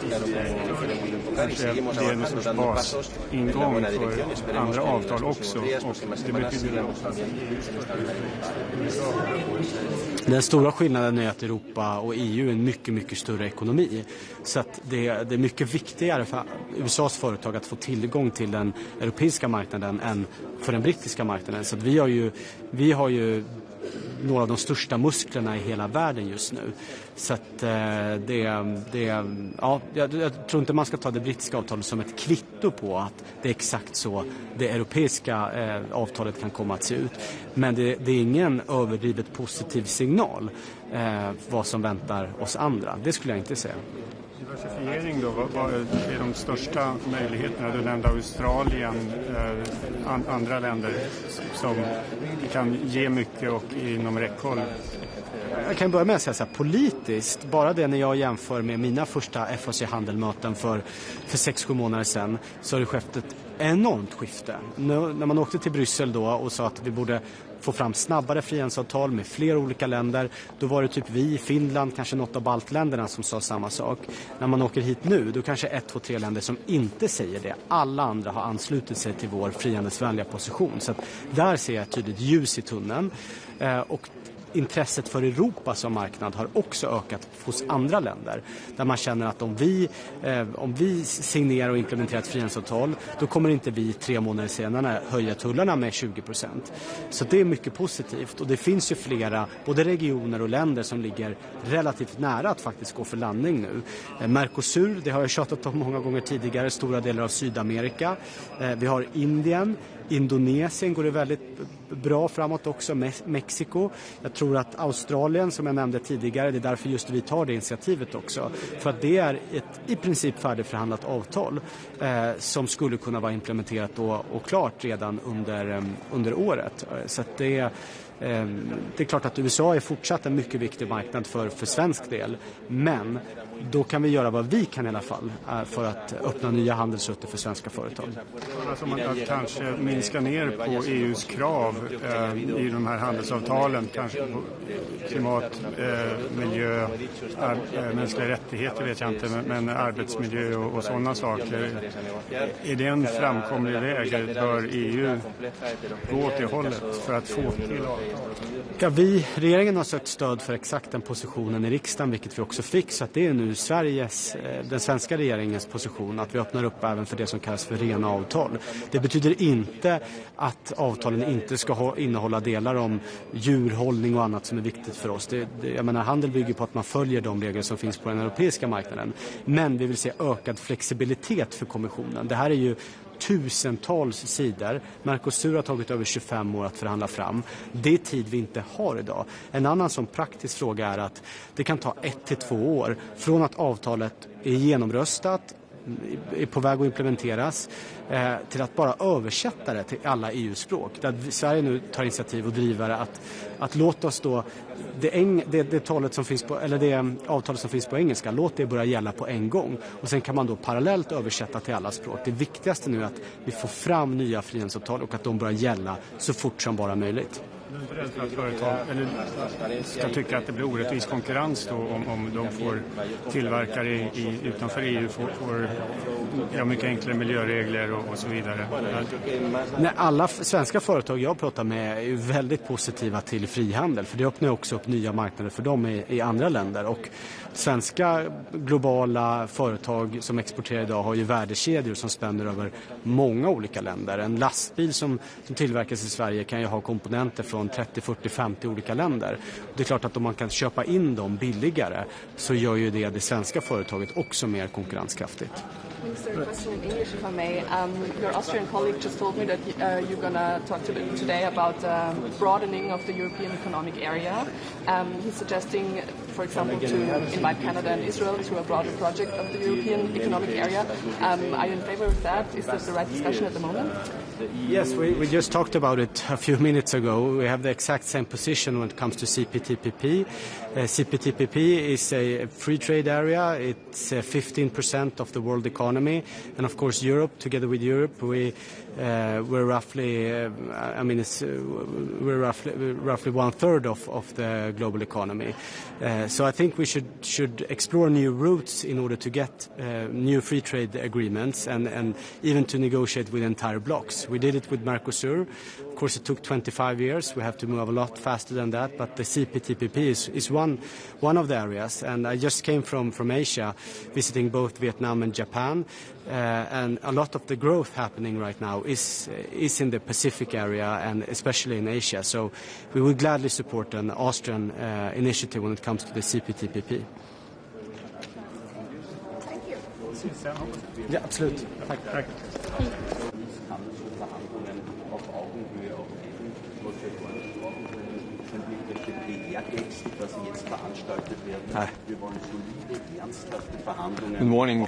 kanske det är en sorts basingång för andra avtal också, och det betyder Den stora skillnaden är att Europa och EU är en mycket, mycket större ekonomi. Så att det är mycket viktigare för USAs företag att få tillgång till den europeiska marknaden än för den brittiska marknaden. Så att vi har ju några av de största musklerna i hela världen just nu. Så att jag tror inte man ska ta det brittiska avtalet som ett kvitto på att det är exakt så det europeiska avtalet kan komma att se ut. Men det är ingen överdrivet positiv signal vad som väntar oss andra. Det skulle jag inte säga. Diversifiering då, vad är de största möjligheterna? Du nämnde Australien, andra länder som kan ge mycket och inom räckhåll. Jag kan börja med att säga så här, politiskt, bara det när jag jämför med mina första FAC-handelmöten för 6-7 månader sedan, så har det skett ett enormt skifte. När man åkte till Bryssel då och sa att vi borde få fram snabbare frihandelsavtal med flera olika länder, då var det typ vi, Finland, kanske något av baltländerna som sa samma sak. När man åker hit nu, då kanske 1, 2, 3 länder som inte säger det. Alla andra har anslutit sig till vår frihandelsvänliga position. Så att där ser jag ett tydligt ljus i tunneln. Och intresset för Europa som marknad har också ökat hos andra länder. Där man känner att om vi signerar och implementerar ett frihandelsavtal, då kommer inte vi 3 månader senare höja tullarna med 20%. Så det är mycket positivt. Och det finns ju flera, både regioner och länder, som ligger relativt nära att faktiskt gå för landning nu. Mercosur, det har jag tjatat om många gånger tidigare, stora delar av Sydamerika. Vi har Indien. Indonesien går det väldigt bra framåt också, Mexiko. Jag tror att Australien, som jag nämnde tidigare, det är därför just vi tar det initiativet också. För att det är ett i princip färdigförhandlat avtal som skulle kunna vara implementerat och klart redan under året. Så att det är klart att USA är fortsatt en mycket viktig marknad för svensk del. Men då kan vi göra vad vi kan i alla fall för att öppna nya handelsrutter för svenska företag. Alltså man kan kanske minska ner på EUs krav i de här handelsavtalen, kanske på klimat, miljö, mänskliga rättigheter vet jag inte, men arbetsmiljö och sådana saker. Är det en framkomlig väg? Bör EU gå åt det hållet för att få till avtal? Ja, regeringen har sökt stöd för exakt den positionen i riksdagen, vilket vi också fick, så att det är nu den svenska regeringens position att vi öppnar upp även för det som kallas för rena avtal. Det betyder inte att avtalen inte ska innehålla delar om djurhållning och annat som är viktigt för oss. Jag menar, handel bygger på att man följer de regler som finns på den europeiska marknaden. Men vi vill se ökad flexibilitet för kommissionen. Det här är ju tusentals sidor. Mercosur har tagit över 25 år att förhandla fram. Det är tid vi inte har idag. En annan sån praktisk fråga är att det kan ta 1 till 2 år från att avtalet är genomröstat, är på väg att implementeras, till att bara översätta det till alla EU-språk. Där Sverige nu tar initiativ och driver att låta oss då det avtalet som finns på engelska, låt det börja gälla på en gång. Och sen kan man då parallellt översätta till alla språk. Det viktigaste nu är att vi får fram nya frihandelsavtal och att de börjar gälla så fort som bara möjligt. För att företag ska tycka att det blir orättvis konkurrens då om de får tillverkare utanför EU får mycket enklare miljöregler och så vidare. Nej, alla svenska företag jag pratar med är ju väldigt positiva till frihandel, för det öppnar också upp nya marknader för dem i andra länder. Och svenska globala företag som exporterar idag har ju värdekedjor som spänner över många olika länder. En lastbil som tillverkas i Sverige kan ju ha komponenter från 30, 40, 50 olika länder. Det är klart att om man kan köpa in dem billigare så gör ju det svenska företaget också mer konkurrenskraftigt. Minister, a question in English, if I may. Your Austrian colleague just told me that you're going to talk today about broadening of the European Economic Area. He's suggesting, for example, to invite Canada and Israel to a broader project of the European Economic Area. Are you in favor of that? Is this the right discussion at the moment? Yes, we just talked about it a few minutes ago. We have the exact same position when it comes to CPTPP. CPTPP is a free trade area. It's 15% of the world economy, and of course Europe. Together with Europe, we're roughly, we're roughly 1/3 of the global economy. So I think we should explore new routes in order to get new free trade agreements and even to negotiate with entire blocks. We did it with Mercosur. Of course, it took 25 years. We have to move a lot faster than that, but the CPTPP is one of the areas. And I just came from Asia, visiting both Vietnam and Japan, and a lot of the growth happening right now is in the Pacific area and especially in Asia. So we would gladly support an Austrian initiative when it comes to the CPTPP. Thank you. Ja, absolut. Tack. Good morning.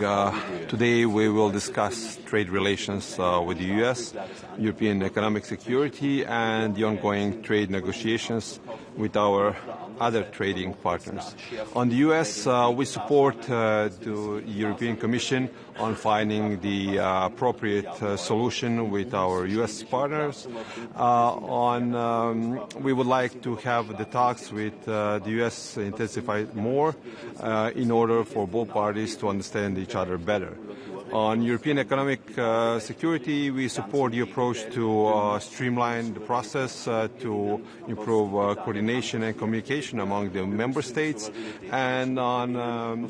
Today we will discuss trade relations with the U.S., European economic security, and the ongoing trade negotiations with our other trading partners. On the U.S., we support the European Commission on finding the appropriate solution with our U.S. partners. We would like to have the talks with the U.S. intensified more in order for both parties to understand each other better. On European economic security, we support the approach to streamline the process to improve coordination and communication among the member states. And on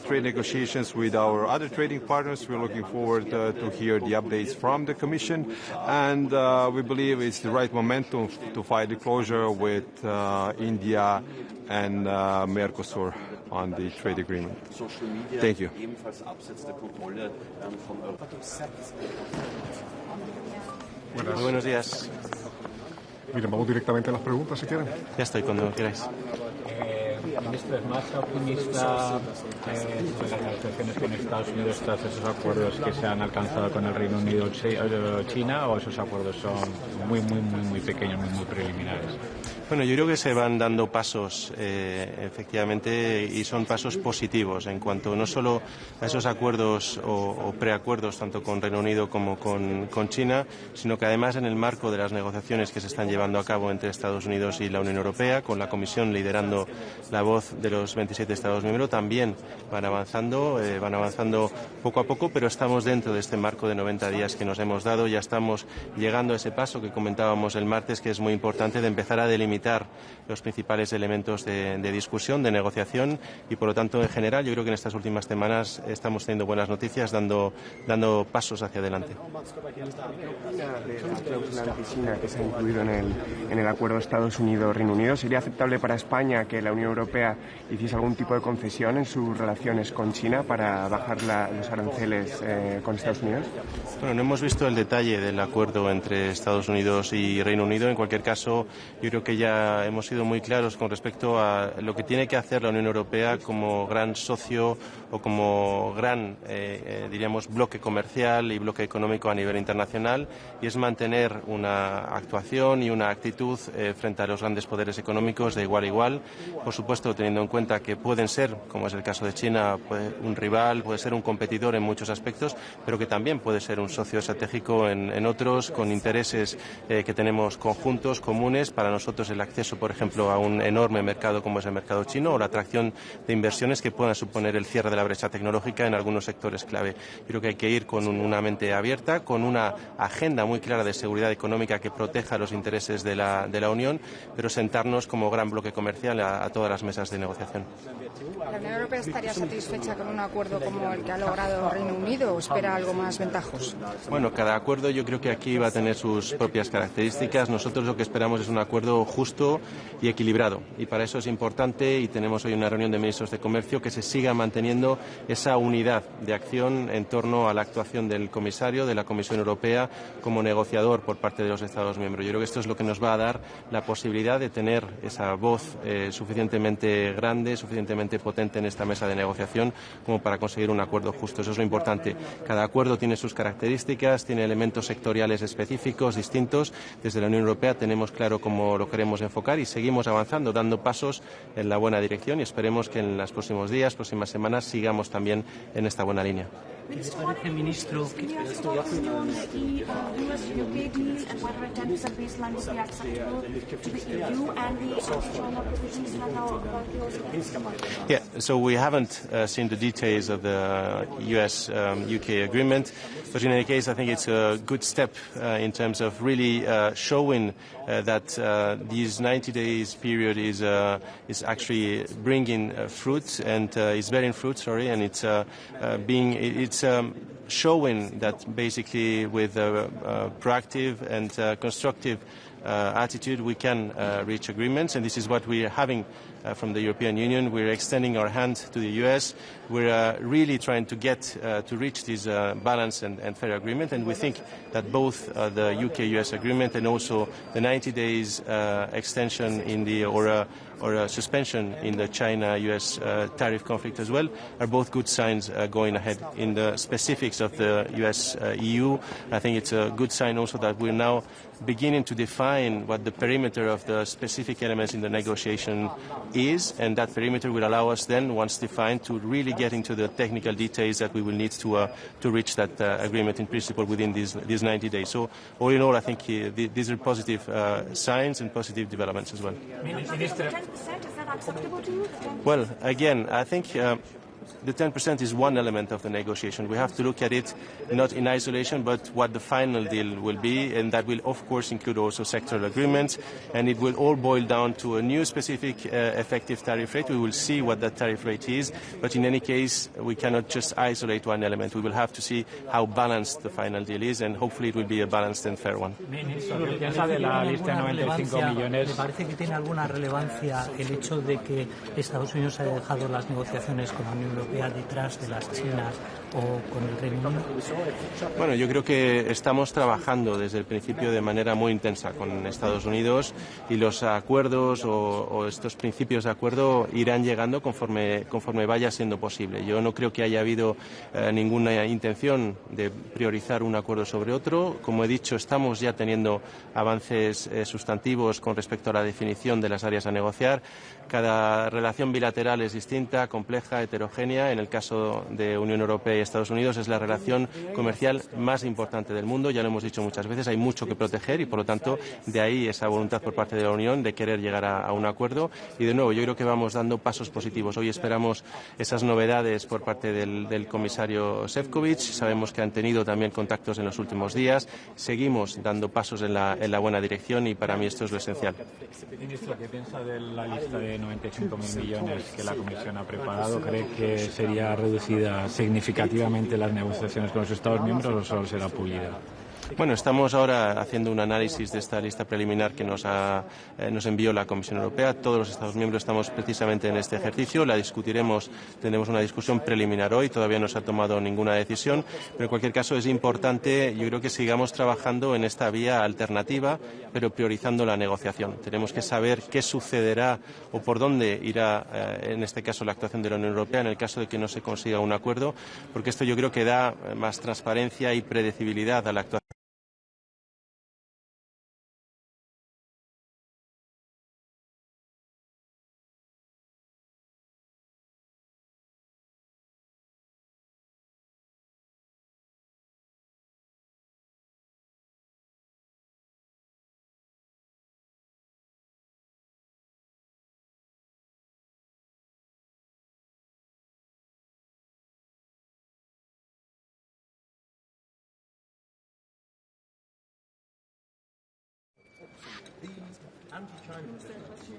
trade negotiations with our other trading partners, we're looking forward to hear the updates from the Commission. And we believe it's the right momentum to fight the closure with India and Mercosur on the trade agreement. Thank you. Buenos días. Mira, vamos directamente a las preguntas si quieren. Ya estoy cuando queráis. Ministro, ¿es más optimista sobre las negociaciones con Estados Unidos tras esos acuerdos que se han alcanzado con el Reino Unido China, o esos acuerdos son muy pequeños, muy preliminares? Bueno, yo creo que se van dando pasos, efectivamente, y son pasos positivos en cuanto no solo a esos acuerdos o preacuerdos, tanto con Reino Unido como con China, sino que además en el marco de las negociaciones que se están llevando a cabo entre Estados Unidos y la Unión Europea, con la Comisión liderando la voz de los 27 Estados miembros, también van avanzando poco a poco, pero estamos dentro de este marco de 90 días que nos hemos dado. Ya estamos llegando a ese paso que comentábamos el martes, que es muy importante, de empezar a delimitar los principales elementos de discusión, de negociación, y por lo tanto en general yo creo que en estas últimas semanas estamos teniendo buenas noticias, dando pasos hacia adelante. La cláusula anti-China que se ha incluido en el acuerdo Estados Unidos-Reino Unido, ¿sería aceptable para España que la Unión Europea hiciese algún tipo de concesión en sus relaciones con China para bajar los aranceles con Estados Unidos? Bueno, no hemos visto el detalle del acuerdo entre Estados Unidos y Reino Unido. En cualquier caso, yo creo que ya hemos sido muy claros con respecto a lo que tiene que hacer la Unión Europea como gran socio o como gran, diríamos, bloque comercial y bloque económico a nivel internacional, y es mantener una actuación y una actitud frente a los grandes poderes económicos de igual a igual, por supuesto teniendo en cuenta que pueden ser, como es el caso de China, un rival, puede ser un competidor en muchos aspectos, pero que también puede ser un socio estratégico en otros, con intereses que tenemos conjuntos, comunes. Para nosotros el acceso, por ejemplo, a un enorme mercado como es el mercado chino, o la atracción de inversiones que puedan suponer el cierre de la brecha tecnológica en algunos sectores clave. Creo que hay que ir con una mente abierta, con una agenda muy clara de seguridad económica que proteja los intereses de la Unión, pero sentarnos como gran bloque comercial a todas las mesas de negociación. ¿La Unión Europea estaría satisfecha con un acuerdo como el que ha logrado Reino Unido o espera algo más ventajoso? Bueno, cada acuerdo yo creo que aquí va a tener sus propias características. Nosotros lo que esperamos es un acuerdo justo y equilibrado, y para eso es importante, y tenemos hoy una reunión de ministros de Comercio, que se siga manteniendo esa unidad de acción en torno a la actuación del comisario de la Comisión Europea como negociador por parte de los Estados miembros. Yo creo que esto es lo que nos va a dar la posibilidad de tener esa voz suficientemente grande, suficientemente potente en esta mesa de negociación como para conseguir un acuerdo justo. Eso es lo importante. Cada acuerdo tiene sus características, tiene elementos sectoriales específicos, distintos. Desde la Unión Europea tenemos claro cómo lo queremos enfocar y seguimos avanzando, dando pasos en la buena dirección, y esperemos que en los próximos días, próximas semanas, sigamos también en esta buena línea. ¿Qué les parece, ministro, que Yeah, so we haven't seen the details of the US-UK agreement, but in any case I think it's a good step in terms of really showing that this 90 days period is actually bringing fruit and is bearing fruit, and it's showing that basically with a proactive and constructive attitude we can reach agreements, and this is what we are having from the European Union. We're extending our hand to the US. We're really trying to get to reach this balanced and fair agreement, and we think that both the UK-US agreement and also the 90 days extension in the or a suspension in the China-US tariff conflict as well are both good signs going ahead. In the specifics of the US-EU, I think it's a good sign also that we're now beginning to define what the perimeter of the specific elements in the negotiation is, and that perimeter will allow us then, once defined, to really get into the technical details that we will need to reach that agreement in principle within these 90 days. So all in all, I think these are positive signs and positive developments as well. Minister, 10%, is that acceptable to you? Well, again, I think the 10% is one element of the negotiation. We have to look at it not in isolation, but what the final deal will be, and that will, of course, include also sectoral agreements, and it will all boil down to a new specific effective tariff rate. We will see what that tariff rate is, but in any case, we cannot just isolate one element. We will have to see how balanced the final deal is, and hopefully it will be a balanced and fair one. ¿Le parece que tiene alguna relevancia el hecho de que Estados Unidos haya dejado las negociaciones con la Unión Europea detrás de las chinas o con el Reino Unido? Bueno, yo creo que estamos trabajando desde el principio de manera muy intensa con Estados Unidos y los acuerdos o estos principios de acuerdo irán llegando conforme vaya siendo posible. Yo no creo que haya habido ninguna intención de priorizar un acuerdo sobre otro. Como he dicho, estamos ya teniendo avances sustantivos con respecto a la definición de las áreas a negociar. Cada relación bilateral es distinta, compleja, heterogénea. En el caso de Unión Europea y Estados Unidos es la relación comercial más importante del mundo. Ya lo hemos dicho muchas veces, hay mucho que proteger y, por lo tanto, de ahí esa voluntad por parte de la Unión de querer llegar a un acuerdo. Y, de nuevo, yo creo que vamos dando pasos positivos. Hoy esperamos esas novedades por parte del comisario Šefčovič. Sabemos que han tenido también contactos en los últimos días. Seguimos dando pasos en la buena dirección y para mí esto es lo esencial. Ministro, ¿qué piensa de la lista de 95.000 millones que la Comisión ha preparado? ¿Cree que sería reducida significativamente las negociaciones con los Estados miembros o solo será pulida? Bueno, estamos ahora haciendo un análisis de esta lista preliminar que nos envió la Comisión Europea. Todos los Estados miembros estamos precisamente en este ejercicio. La discutiremos, tendremos una discusión preliminar hoy. Todavía no se ha tomado ninguna decisión, pero en cualquier caso es importante, yo creo que sigamos trabajando en esta vía alternativa, pero priorizando la negociación. Tenemos que saber qué sucederá o por dónde irá, en este caso, la actuación de la Unión Europea en el caso de que no se consiga un acuerdo, porque esto yo creo que da más transparencia y predecibilidad a la actuación. The anti-China UK-US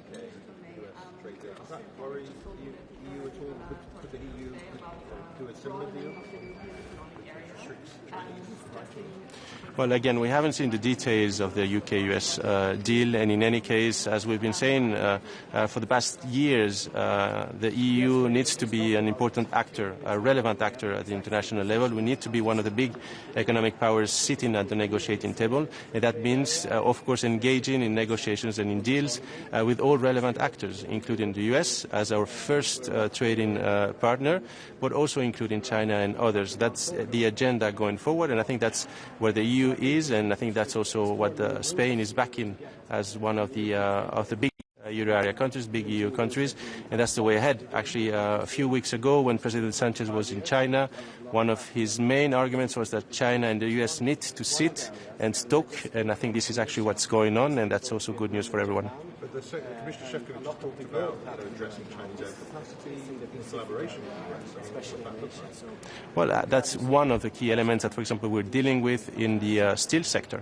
trade deal, does that worry the EU at all? Could the EU do a similar deal? Well, again, we haven't seen the details of the UK-US deal, and in any case, as we've been saying for the past years, the EU needs to be an important actor, a relevant actor at the international level. We need to be one of the big economic powers sitting at the negotiating table, and that means, of course, engaging in negotiations and in deals with all relevant actors, including the US as our first trading partner, but also including China and others. That's the agenda going forward, and I think that's where the EU is, and I think that's also what Spain is backing as one of the big Euro area countries, big EU countries, and that's the way ahead. Actually, a few weeks ago, when President Sanchez was in China, one of his main arguments was that China and the US need to sit and talk, and I think this is actually what's going on, and that's also good news for everyone. But Commissioner Šefčovič talked about addressing Chinese overcapacity, collaboration. Well, that's one of the key elements that, for example, we're dealing with in the steel sector,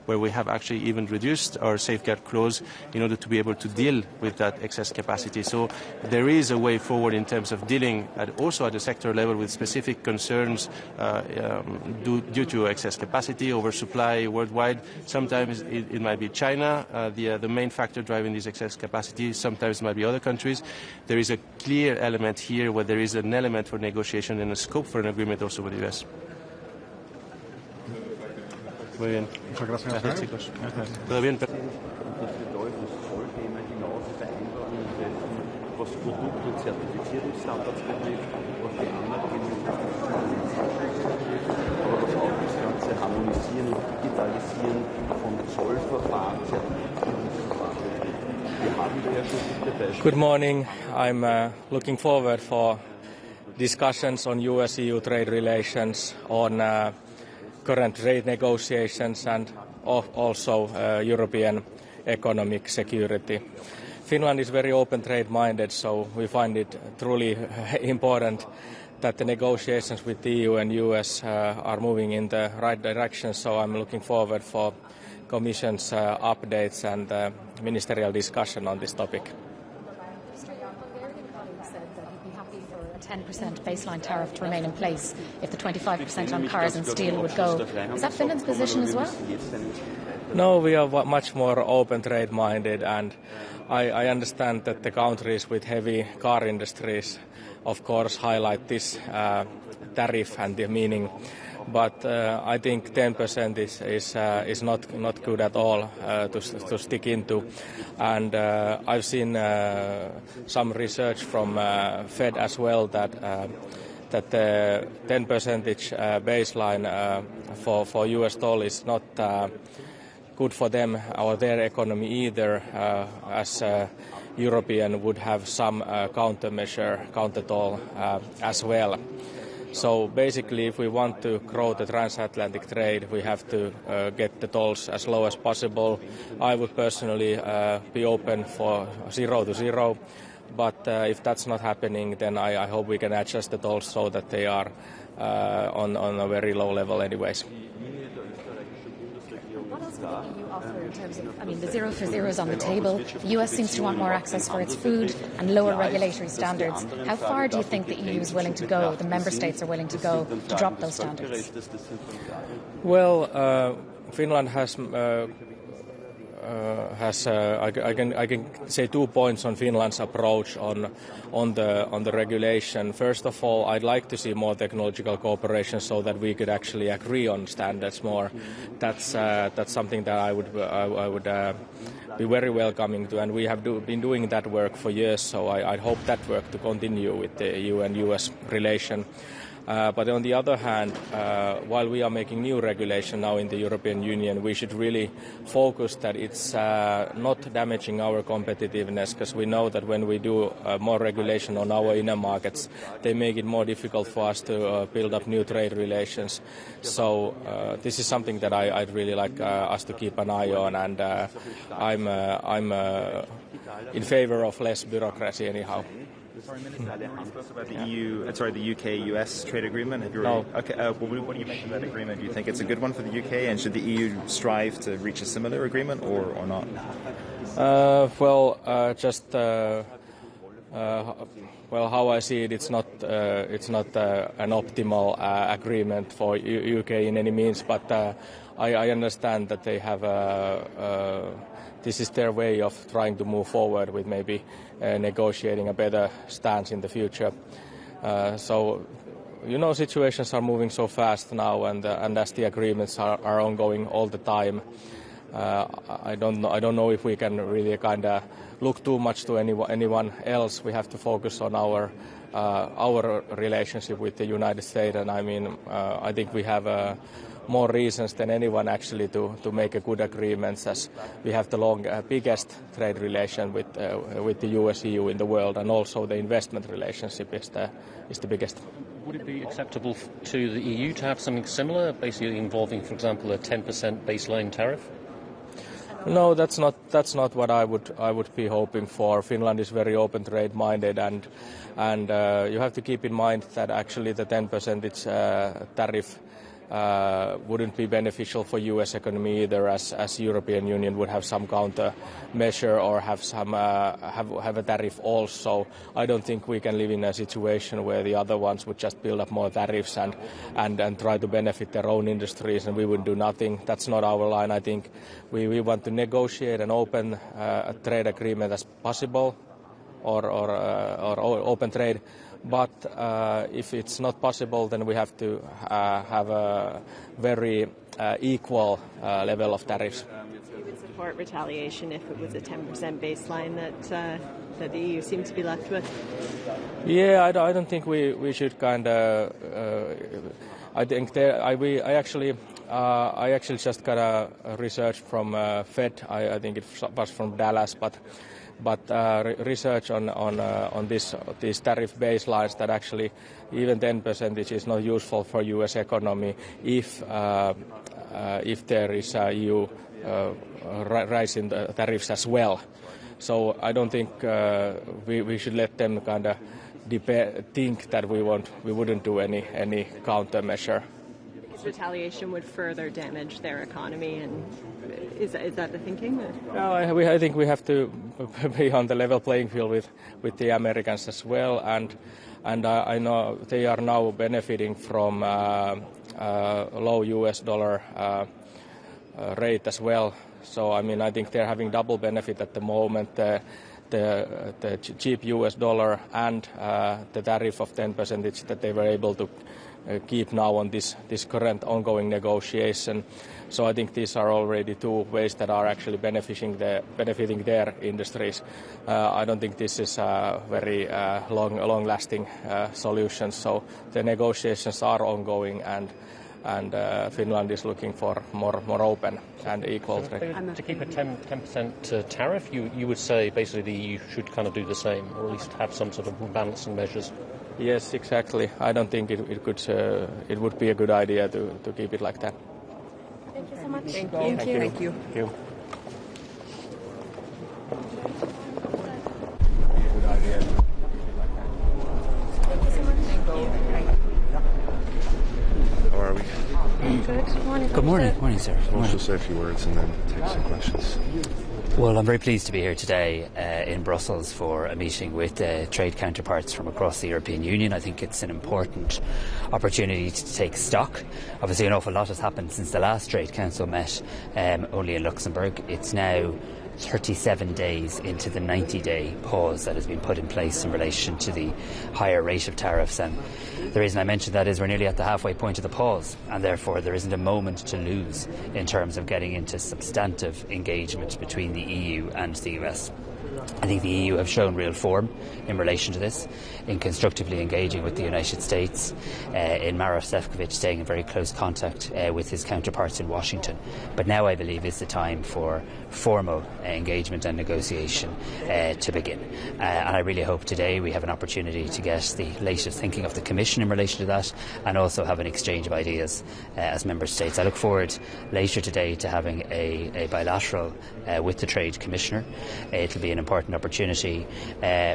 where we have actually even reduced our safeguard clause in order to be able to deal with that excess capacity. So there is a way forward in terms of dealing also at the sector level with specific concerns due to excess capacity, oversupply worldwide. Sometimes it might be China, the main factor driving this excess capacity. Sometimes it might be other countries. There is a clear element here where there is an element for negotiation and a scope for an agreement also with the US. Muy bien. Muchas gracias. Gracias, chicos. Gracias. ¿Todo bien? Was Produkt- und Zertifizierungsstandards betrifft, was die Anerkennung aber was auch das ganze Harmonisieren und Digitalisieren von Zollverfahren, Zertifizierungsverfahren betrifft. Wir haben da ja schon gute Beispiele. Good morning. I'm looking forward for discussions on US-EU trade relations, on current trade negotiations and also European economic security. Finland is very open trade minded, so we find it truly important that the negotiations with the EU and US are moving in the right direction, so I'm looking forward for Commission's updates and ministerial discussion on this topic. 10% baseline tariff to remain in place if the 25% on cars and steel would go. Is that Finland's position as well? No, we are much more open trade minded, and I understand that the countries with heavy car industries of course highlight this tariff and the meaning, but I think 10% is not good at all to stick into, and I've seen some research from Fed as well that the 10% baseline for US toll is not good for them or their economy either, as European would have some countermeasure, counter toll as well. So basically, if we want to grow the transatlantic trade, we have to get the tolls as low as possible. I would personally be open for 0 to 0, but if that's not happening, then I hope we can adjust the tolls so that they are on a very low level anyways. What else would the EU offer in terms of, I mean, the 0 for 0 is on the table. The US seems to want more access for its food and lower regulatory standards. How far do you think the EU is willing to go, the member states are willing to go to drop those standards? Well, Finland has I can say 2 points on Finland's approach on the regulation. First of all, I'd like to see more technological cooperation so that we could actually agree on standards more. That's something that I would be very welcoming to, and we have been doing that work for years. So I hope that work to continue with the EU and US relation. But on the other hand, while we are making new regulation now in the European Union, we should really focus that it's not damaging our competitiveness, because we know that when we do more regulation on our inner markets, they make it more difficult for us to build up new trade relations. So this is something that I'd really like us to keep an eye on, and I'm in favor of less bureaucracy anyhow. Sorry, Minister, we spoke about the UK-US trade agreement. No. Okay. What do you make of that agreement? Do you think it's a good one for the UK, and should the EU strive to reach a similar agreement, or not? How I see it, it's not an optimal agreement for UK in any means, but I understand that they have this is their way of trying to move forward with maybe negotiating a better stance in the future. Situations are moving so fast now, and as the agreements are ongoing all the time, I don't know if we can really kind of look too much to anyone else. We have to focus on our relationship with the United States, and I think we have more reasons than anyone actually to make a good agreements, as we have the biggest trade relation with the US-EU in the world, and also the investment relationship is the biggest. Would it be acceptable to the EU to have something similar, basically involving, for example, a 10% baseline tariff? No, that's not what I would be hoping for. Finland is very open trade minded, and you have to keep in mind that actually the 10% tariff wouldn't be beneficial for U.S. economy either, as European Union would have some counter measure or have a tariff also. I don't think we can live in a situation where the other ones would just build up more tariffs and try to benefit their own industries, and we would do nothing. That's not our line. I think we want to negotiate an open trade agreement as possible, or open trade. But if it's not possible, then we have to have a very equal level of tariffs. You would support retaliation if it was a 10% baseline that the EU seemed to be left with? Yeah, I don't think we should kind of. I think I actually just got a research from Fed. I think it was from Dallas, but research on these tariff baselines that actually even 10% is not useful for U.S. economy if there is a EU rise in the tariffs as well. So I don't think we should let them kind of think that we wouldn't do any countermeasure. Because retaliation would further damage their economy, and is that the thinking? No, I think we have to be on the level playing field with the Americans as well, and I know they are now benefiting from low U.S. dollar rate as well. So I mean, I think they're having double benefit at the moment. The cheap US dollar and the tariff of 10% that they were able to keep now on this current ongoing negotiation. So I think these are already two ways that are actually benefiting their industries. I don't think this is a very long-lasting solution. So the negotiations are ongoing, and Finland is looking for more open and equal trade. To keep a 10% tariff, you would say basically the EU should kind of do the same, or at least have some sort of balancing measures. Yes, exactly. I don't think it would be a good idea to keep it like that. Thank you so much. Thank you. Thank you. Thank you. Thank you. How are we? Good morning. Good morning. Morning, sir. We'll just say a few words and then take some questions. Well, I'm very pleased to be here today in Brussels for a meeting with trade counterparts from across the European Union. I think it's an important opportunity to take stock. Obviously, an awful lot has happened since the last Trade Council met only in Luxembourg. It's now 37 days into the 90-day pause that has been put in place in relation to the higher rate of tariffs. And the reason I mention that is we're nearly at the halfway point of the pause, and therefore there isn't a moment to lose in terms of getting into substantive engagement between the EU and the US. I think the EU have shown real form in relation to this, in constructively engaging with the United States, in Maroš Šefčovič staying in very close contact with his counterparts in Washington. But now I believe is the time for formal engagement and negotiation to begin. And I really hope today we have an opportunity to get the latest thinking of the Commission in relation to that, and also have an exchange of ideas as Member States. I look forward later today to having a bilateral with the Trade Commissioner. It'll be an important opportunity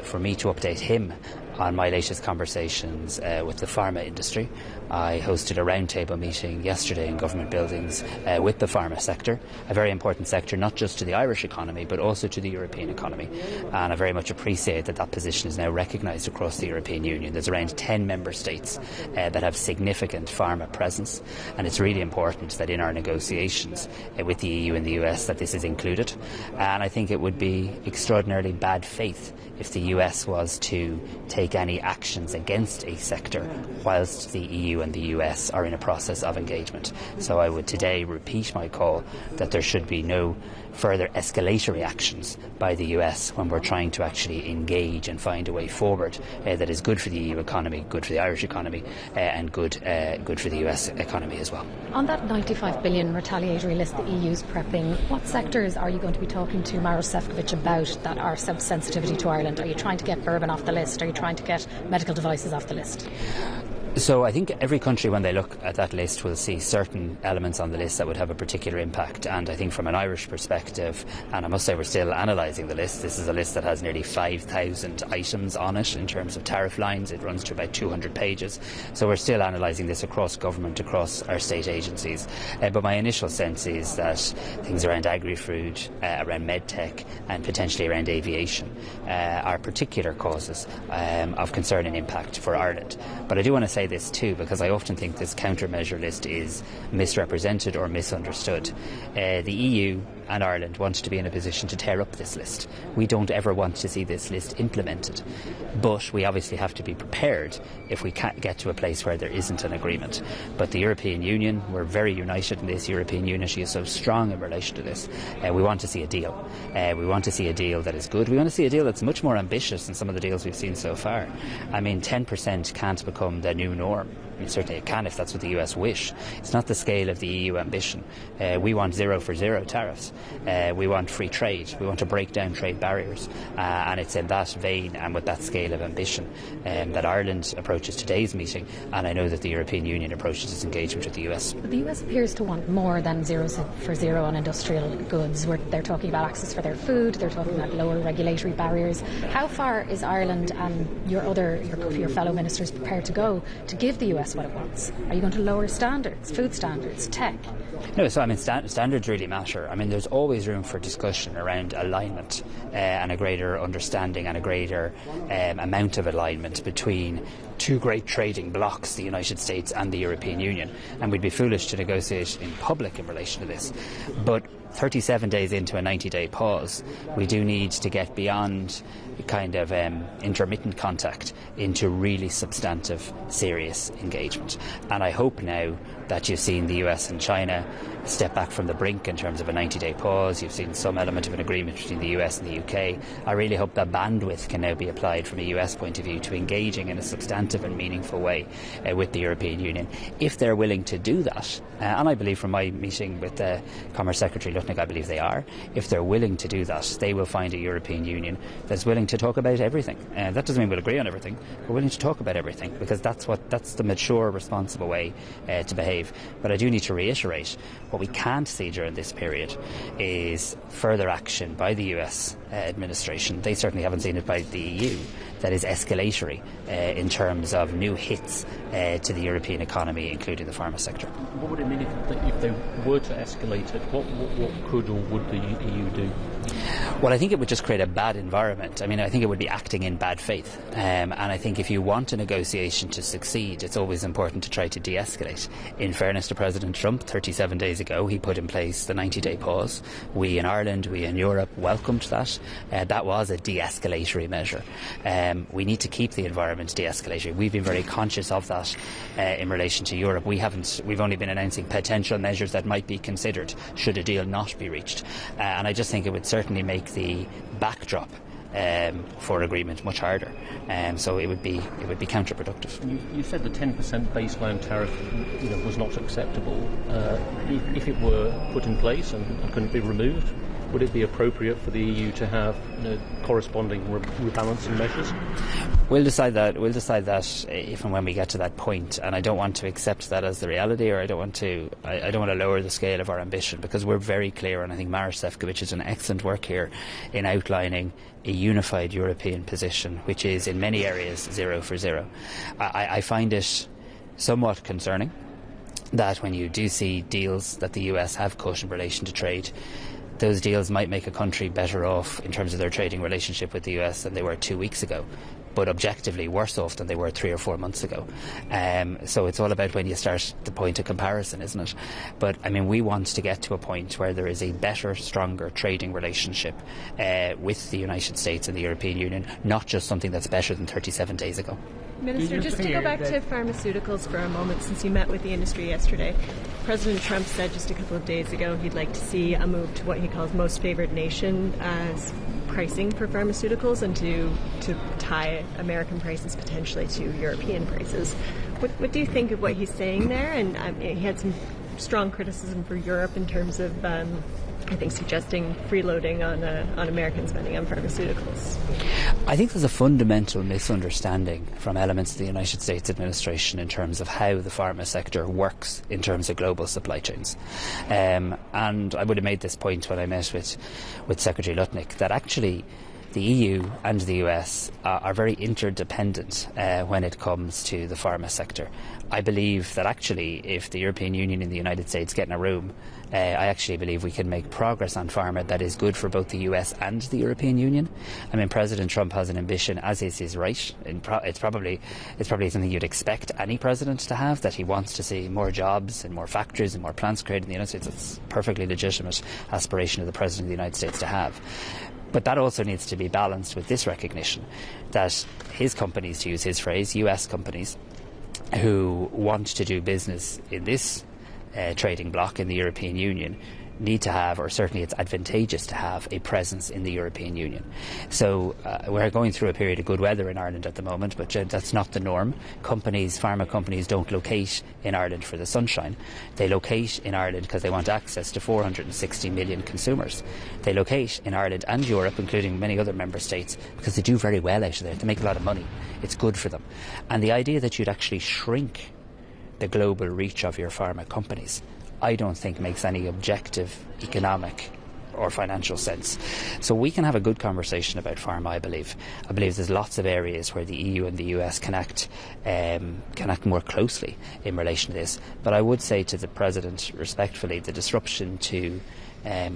for me to update him on my latest conversations with the pharma industry. I hosted a roundtable meeting yesterday in government buildings with the pharma sector, a very important sector not just to the Irish economy but also to the European economy. And I very much appreciate that that position is now recognised across the European Union. There's around 10 member states that have significant pharma presence, and it's really important that in our negotiations with the EU and the US that this is included. And I think it would be extraordinarily bad faith if the US was to take any actions against a sector whilst the EU and the US are in a process of engagement. So I would today repeat my call that there should be no further escalatory actions by the US when we're trying to actually engage and find a way forward that is good for the EU economy, good for the Irish economy, and good for the US economy as well. On that 95 billion retaliatory list the EU's prepping, what sectors are you going to be talking to Maroš Šefčovič about that are sensitivity to Ireland? Are you trying to get bourbon off the list? Are you trying to get medical devices off the list? So I think every country, when they look at that list, will see certain elements on the list that would have a particular impact. And I think from an Irish perspective, and I must say we're still analysing the list, this is a list that has nearly 5,000 items on it in terms of tariff lines. It runs to about 200 pages. So we're still analysing this across government, across our state agencies. But my initial sense is that things around agri-food, around medtech, and potentially around aviation are particular causes of concern and impact for Ireland. But I do want to say this too, because I often think this countermeasure list is misrepresented or misunderstood. The EU and Ireland want to be in a position to tear up this list. We don't ever want to see this list implemented, but we obviously have to be prepared if we can't get to a place where there isn't an agreement. But the European Union, we're very united in this. European unity is so strong in relation to this. We want to see a deal. We want to see a deal that is good. We want to see a deal that's much more ambitious than some of the deals we've seen so far. I mean, 10% can't become the new norm. I mean, certainly it can if that's what the US wish. It's not the scale of the EU ambition. We want 0 for 0 tariffs. We want free trade. We want to break down trade barriers. And it's in that vein and with that scale of ambition that Ireland approaches today's meeting, and I know that the European Union approaches its engagement with the US. The US appears to want more than 0 for 0 on industrial goods. They're talking about access for their food. They're talking about lower regulatory barriers. How far is Ireland and your fellow ministers prepared to go to give the US what it wants? Are you going to lower standards, food standards, tech? No, so I mean standards really matter. I mean there's always room for discussion around alignment and a greater understanding and a greater amount of alignment between two great trading blocs, the United States and the European Union, and we'd be foolish to negotiate in public in relation to this. But 37 days into a 90-day pause, we do need to get beyond kind of intermittent contact into really substantive, serious engagement. And I hope now that you've seen the US and China step back from the brink in terms of a 90-day pause. You've seen some element of an agreement between the US and the UK. I really hope that bandwidth can now be applied from a US point of view to engaging in a substantive and meaningful way with the European Union. If they're willing to do that, and I believe from my meeting with Commerce Secretary Lutnick, I believe they are, if they're willing to do that, they will find a European Union that's willing to talk about everything. That doesn't mean we'll agree on everything. We're willing to talk about everything, because that's the mature, responsible way to behave. But I do need to reiterate, what we can't see during this period is further action by the US administration. They certainly haven't seen it by the EU. That is escalatory in terms of new hits to the European economy, including the pharma sector. What would it mean if they were to escalate it? What could or would the EU do? Well, I think it would just create a bad environment. I mean, I think it would be acting in bad faith. And I think if you want a negotiation to succeed, it's always important to try to de-escalate. In fairness to President Trump, 37 days ago, he put in place the 90-day pause. We in Ireland, we in Europe welcomed that. That was a de-escalatory measure. We need to keep the environment de-escalatory. We've been very conscious of that in relation to Europe. We've only been announcing potential measures that might be considered should a deal not be reached. And I just think it would certainly make the backdrop for agreement much harder. So it would be counterproductive. You said the 10% baseline tariff was not acceptable. If it were put in place and couldn't be removed, would it be appropriate for the EU to have corresponding rebalancing measures? We'll decide that if and when we get to that point, and I don't want to accept that as the reality, or I don't want to lower the scale of our ambition, because we're very clear, and I think Maroš Šefčovič has done excellent work here in outlining a unified European position, which is in many areas 0 for 0. I find it somewhat concerning that when you do see deals that the US have cut in relation to trade, those deals might make a country better off in terms of their trading relationship with the US than they were 2 weeks ago, but objectively worse off than they were 3 or 4 months ago. So it's all about when you start the point of comparison, isn't it? But I mean, we want to get to a point where there is a better, stronger trading relationship with the United States and the European Union, not just something that's better than 37 days ago. Minister, just to go back to pharmaceuticals for a moment, since you met with the industry yesterday, President Trump said just a couple of days ago he'd like to see a move to what he calls most favored nation pricing for pharmaceuticals, and to tie American prices potentially to European prices. What do you think of what he's saying there? And he had some strong criticism for Europe in terms of I think suggesting freeloading on American spending on pharmaceuticals. I think there's a fundamental misunderstanding from elements of the United States administration in terms of how the pharma sector works in terms of global supply chains. And I would have made this point when I met with Secretary Lutnick, that actually the EU and the US are very interdependent when it comes to the pharma sector. I believe that actually if the European Union and the United States get in a room, I actually believe we can make progress on pharma that is good for both the US and the European Union. I mean, President Trump has an ambition, as is his right. It's probably something you'd expect any president to have, that he wants to see more jobs and more factories and more plants created in the United States. It's a perfectly legitimate aspiration of the President of the United States to have. But that also needs to be balanced with this recognition that his companies, to use his phrase, US companies, who want to do business in this trading bloc in the European Union, need to have, or certainly it's advantageous to have, a presence in the European Union. So we're going through a period of good weather in Ireland at the moment, but that's not the norm. Pharma companies don't locate in Ireland for the sunshine. They locate in Ireland because they want access to 460 million consumers. They locate in Ireland and Europe, including many other member states, because they do very well out of there. They make a lot of money. It's good for them. And the idea that you'd actually shrink the global reach of your pharma companies, I don't think makes any objective economic or financial sense. So we can have a good conversation about pharma, I believe. I believe there's lots of areas where the EU and the US can act more closely in relation to this. But I would say to the President, respectfully, the disruption to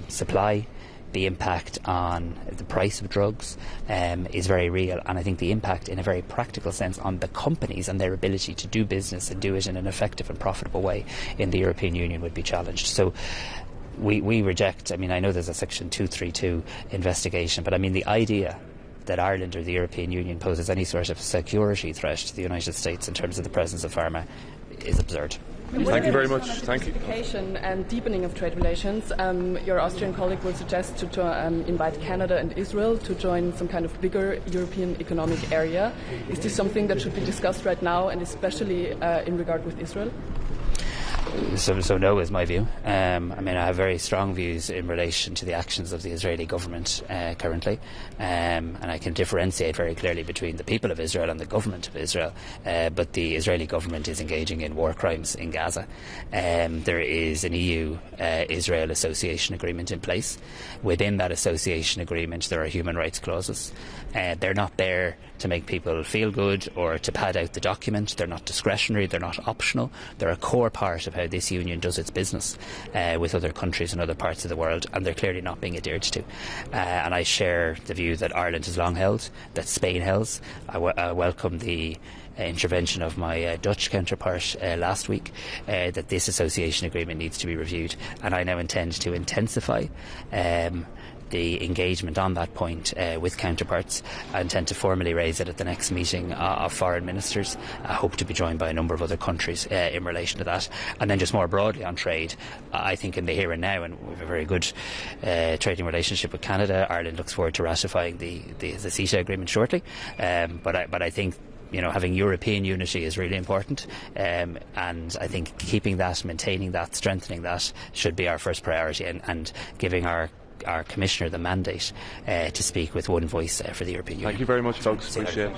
supply the impact on the price of drugs is very real, and I think the impact in a very practical sense on the companies and their ability to do business and do it in an effective and profitable way in the European Union would be challenged. So we reject, I mean, I know there's a Section 232 investigation, but I mean the idea that Ireland or the European Union poses any sort of security threat to the United States in terms of the presence of pharma is absurd. Thank you very much. Thank you. Diversification and deepening of trade relations. Your Austrian colleague will suggest to invite Canada and Israel to join some kind of bigger European economic area. Is this something that should be discussed right now, and especially in regard with Israel? So no is my view. I mean, I have very strong views in relation to the actions of the Israeli government currently, and I can differentiate very clearly between the people of Israel and the government of Israel, but the Israeli government is engaging in war crimes in Gaza. There is an EU-Israel association agreement in place. Within that association agreement there are human rights clauses. They're not there to make people feel good or to pad out the document. They're not discretionary, they're not optional. They're a core part of how this union does its business with other countries in other parts of the world, and they're clearly not being adhered to. And I share the view that Ireland has long held, that Spain holds. I welcome the intervention of my Dutch counterpart last week, that this association agreement needs to be reviewed, and I now intend to intensify the engagement on that point with counterparts. I intend to formally raise it at the next meeting of foreign ministers. I hope to be joined by a number of other countries in relation to that. And then just more broadly on trade, I think in the here and now, and we have a very good trading relationship with Canada. Ireland looks forward to ratifying the CETA agreement shortly, but I think having European unity is really important, and I think keeping that, maintaining that, strengthening that should be our first priority, and giving our Commissioner the mandate to speak with one voice for the European Union. Thank you very much, folks. Appreciate it.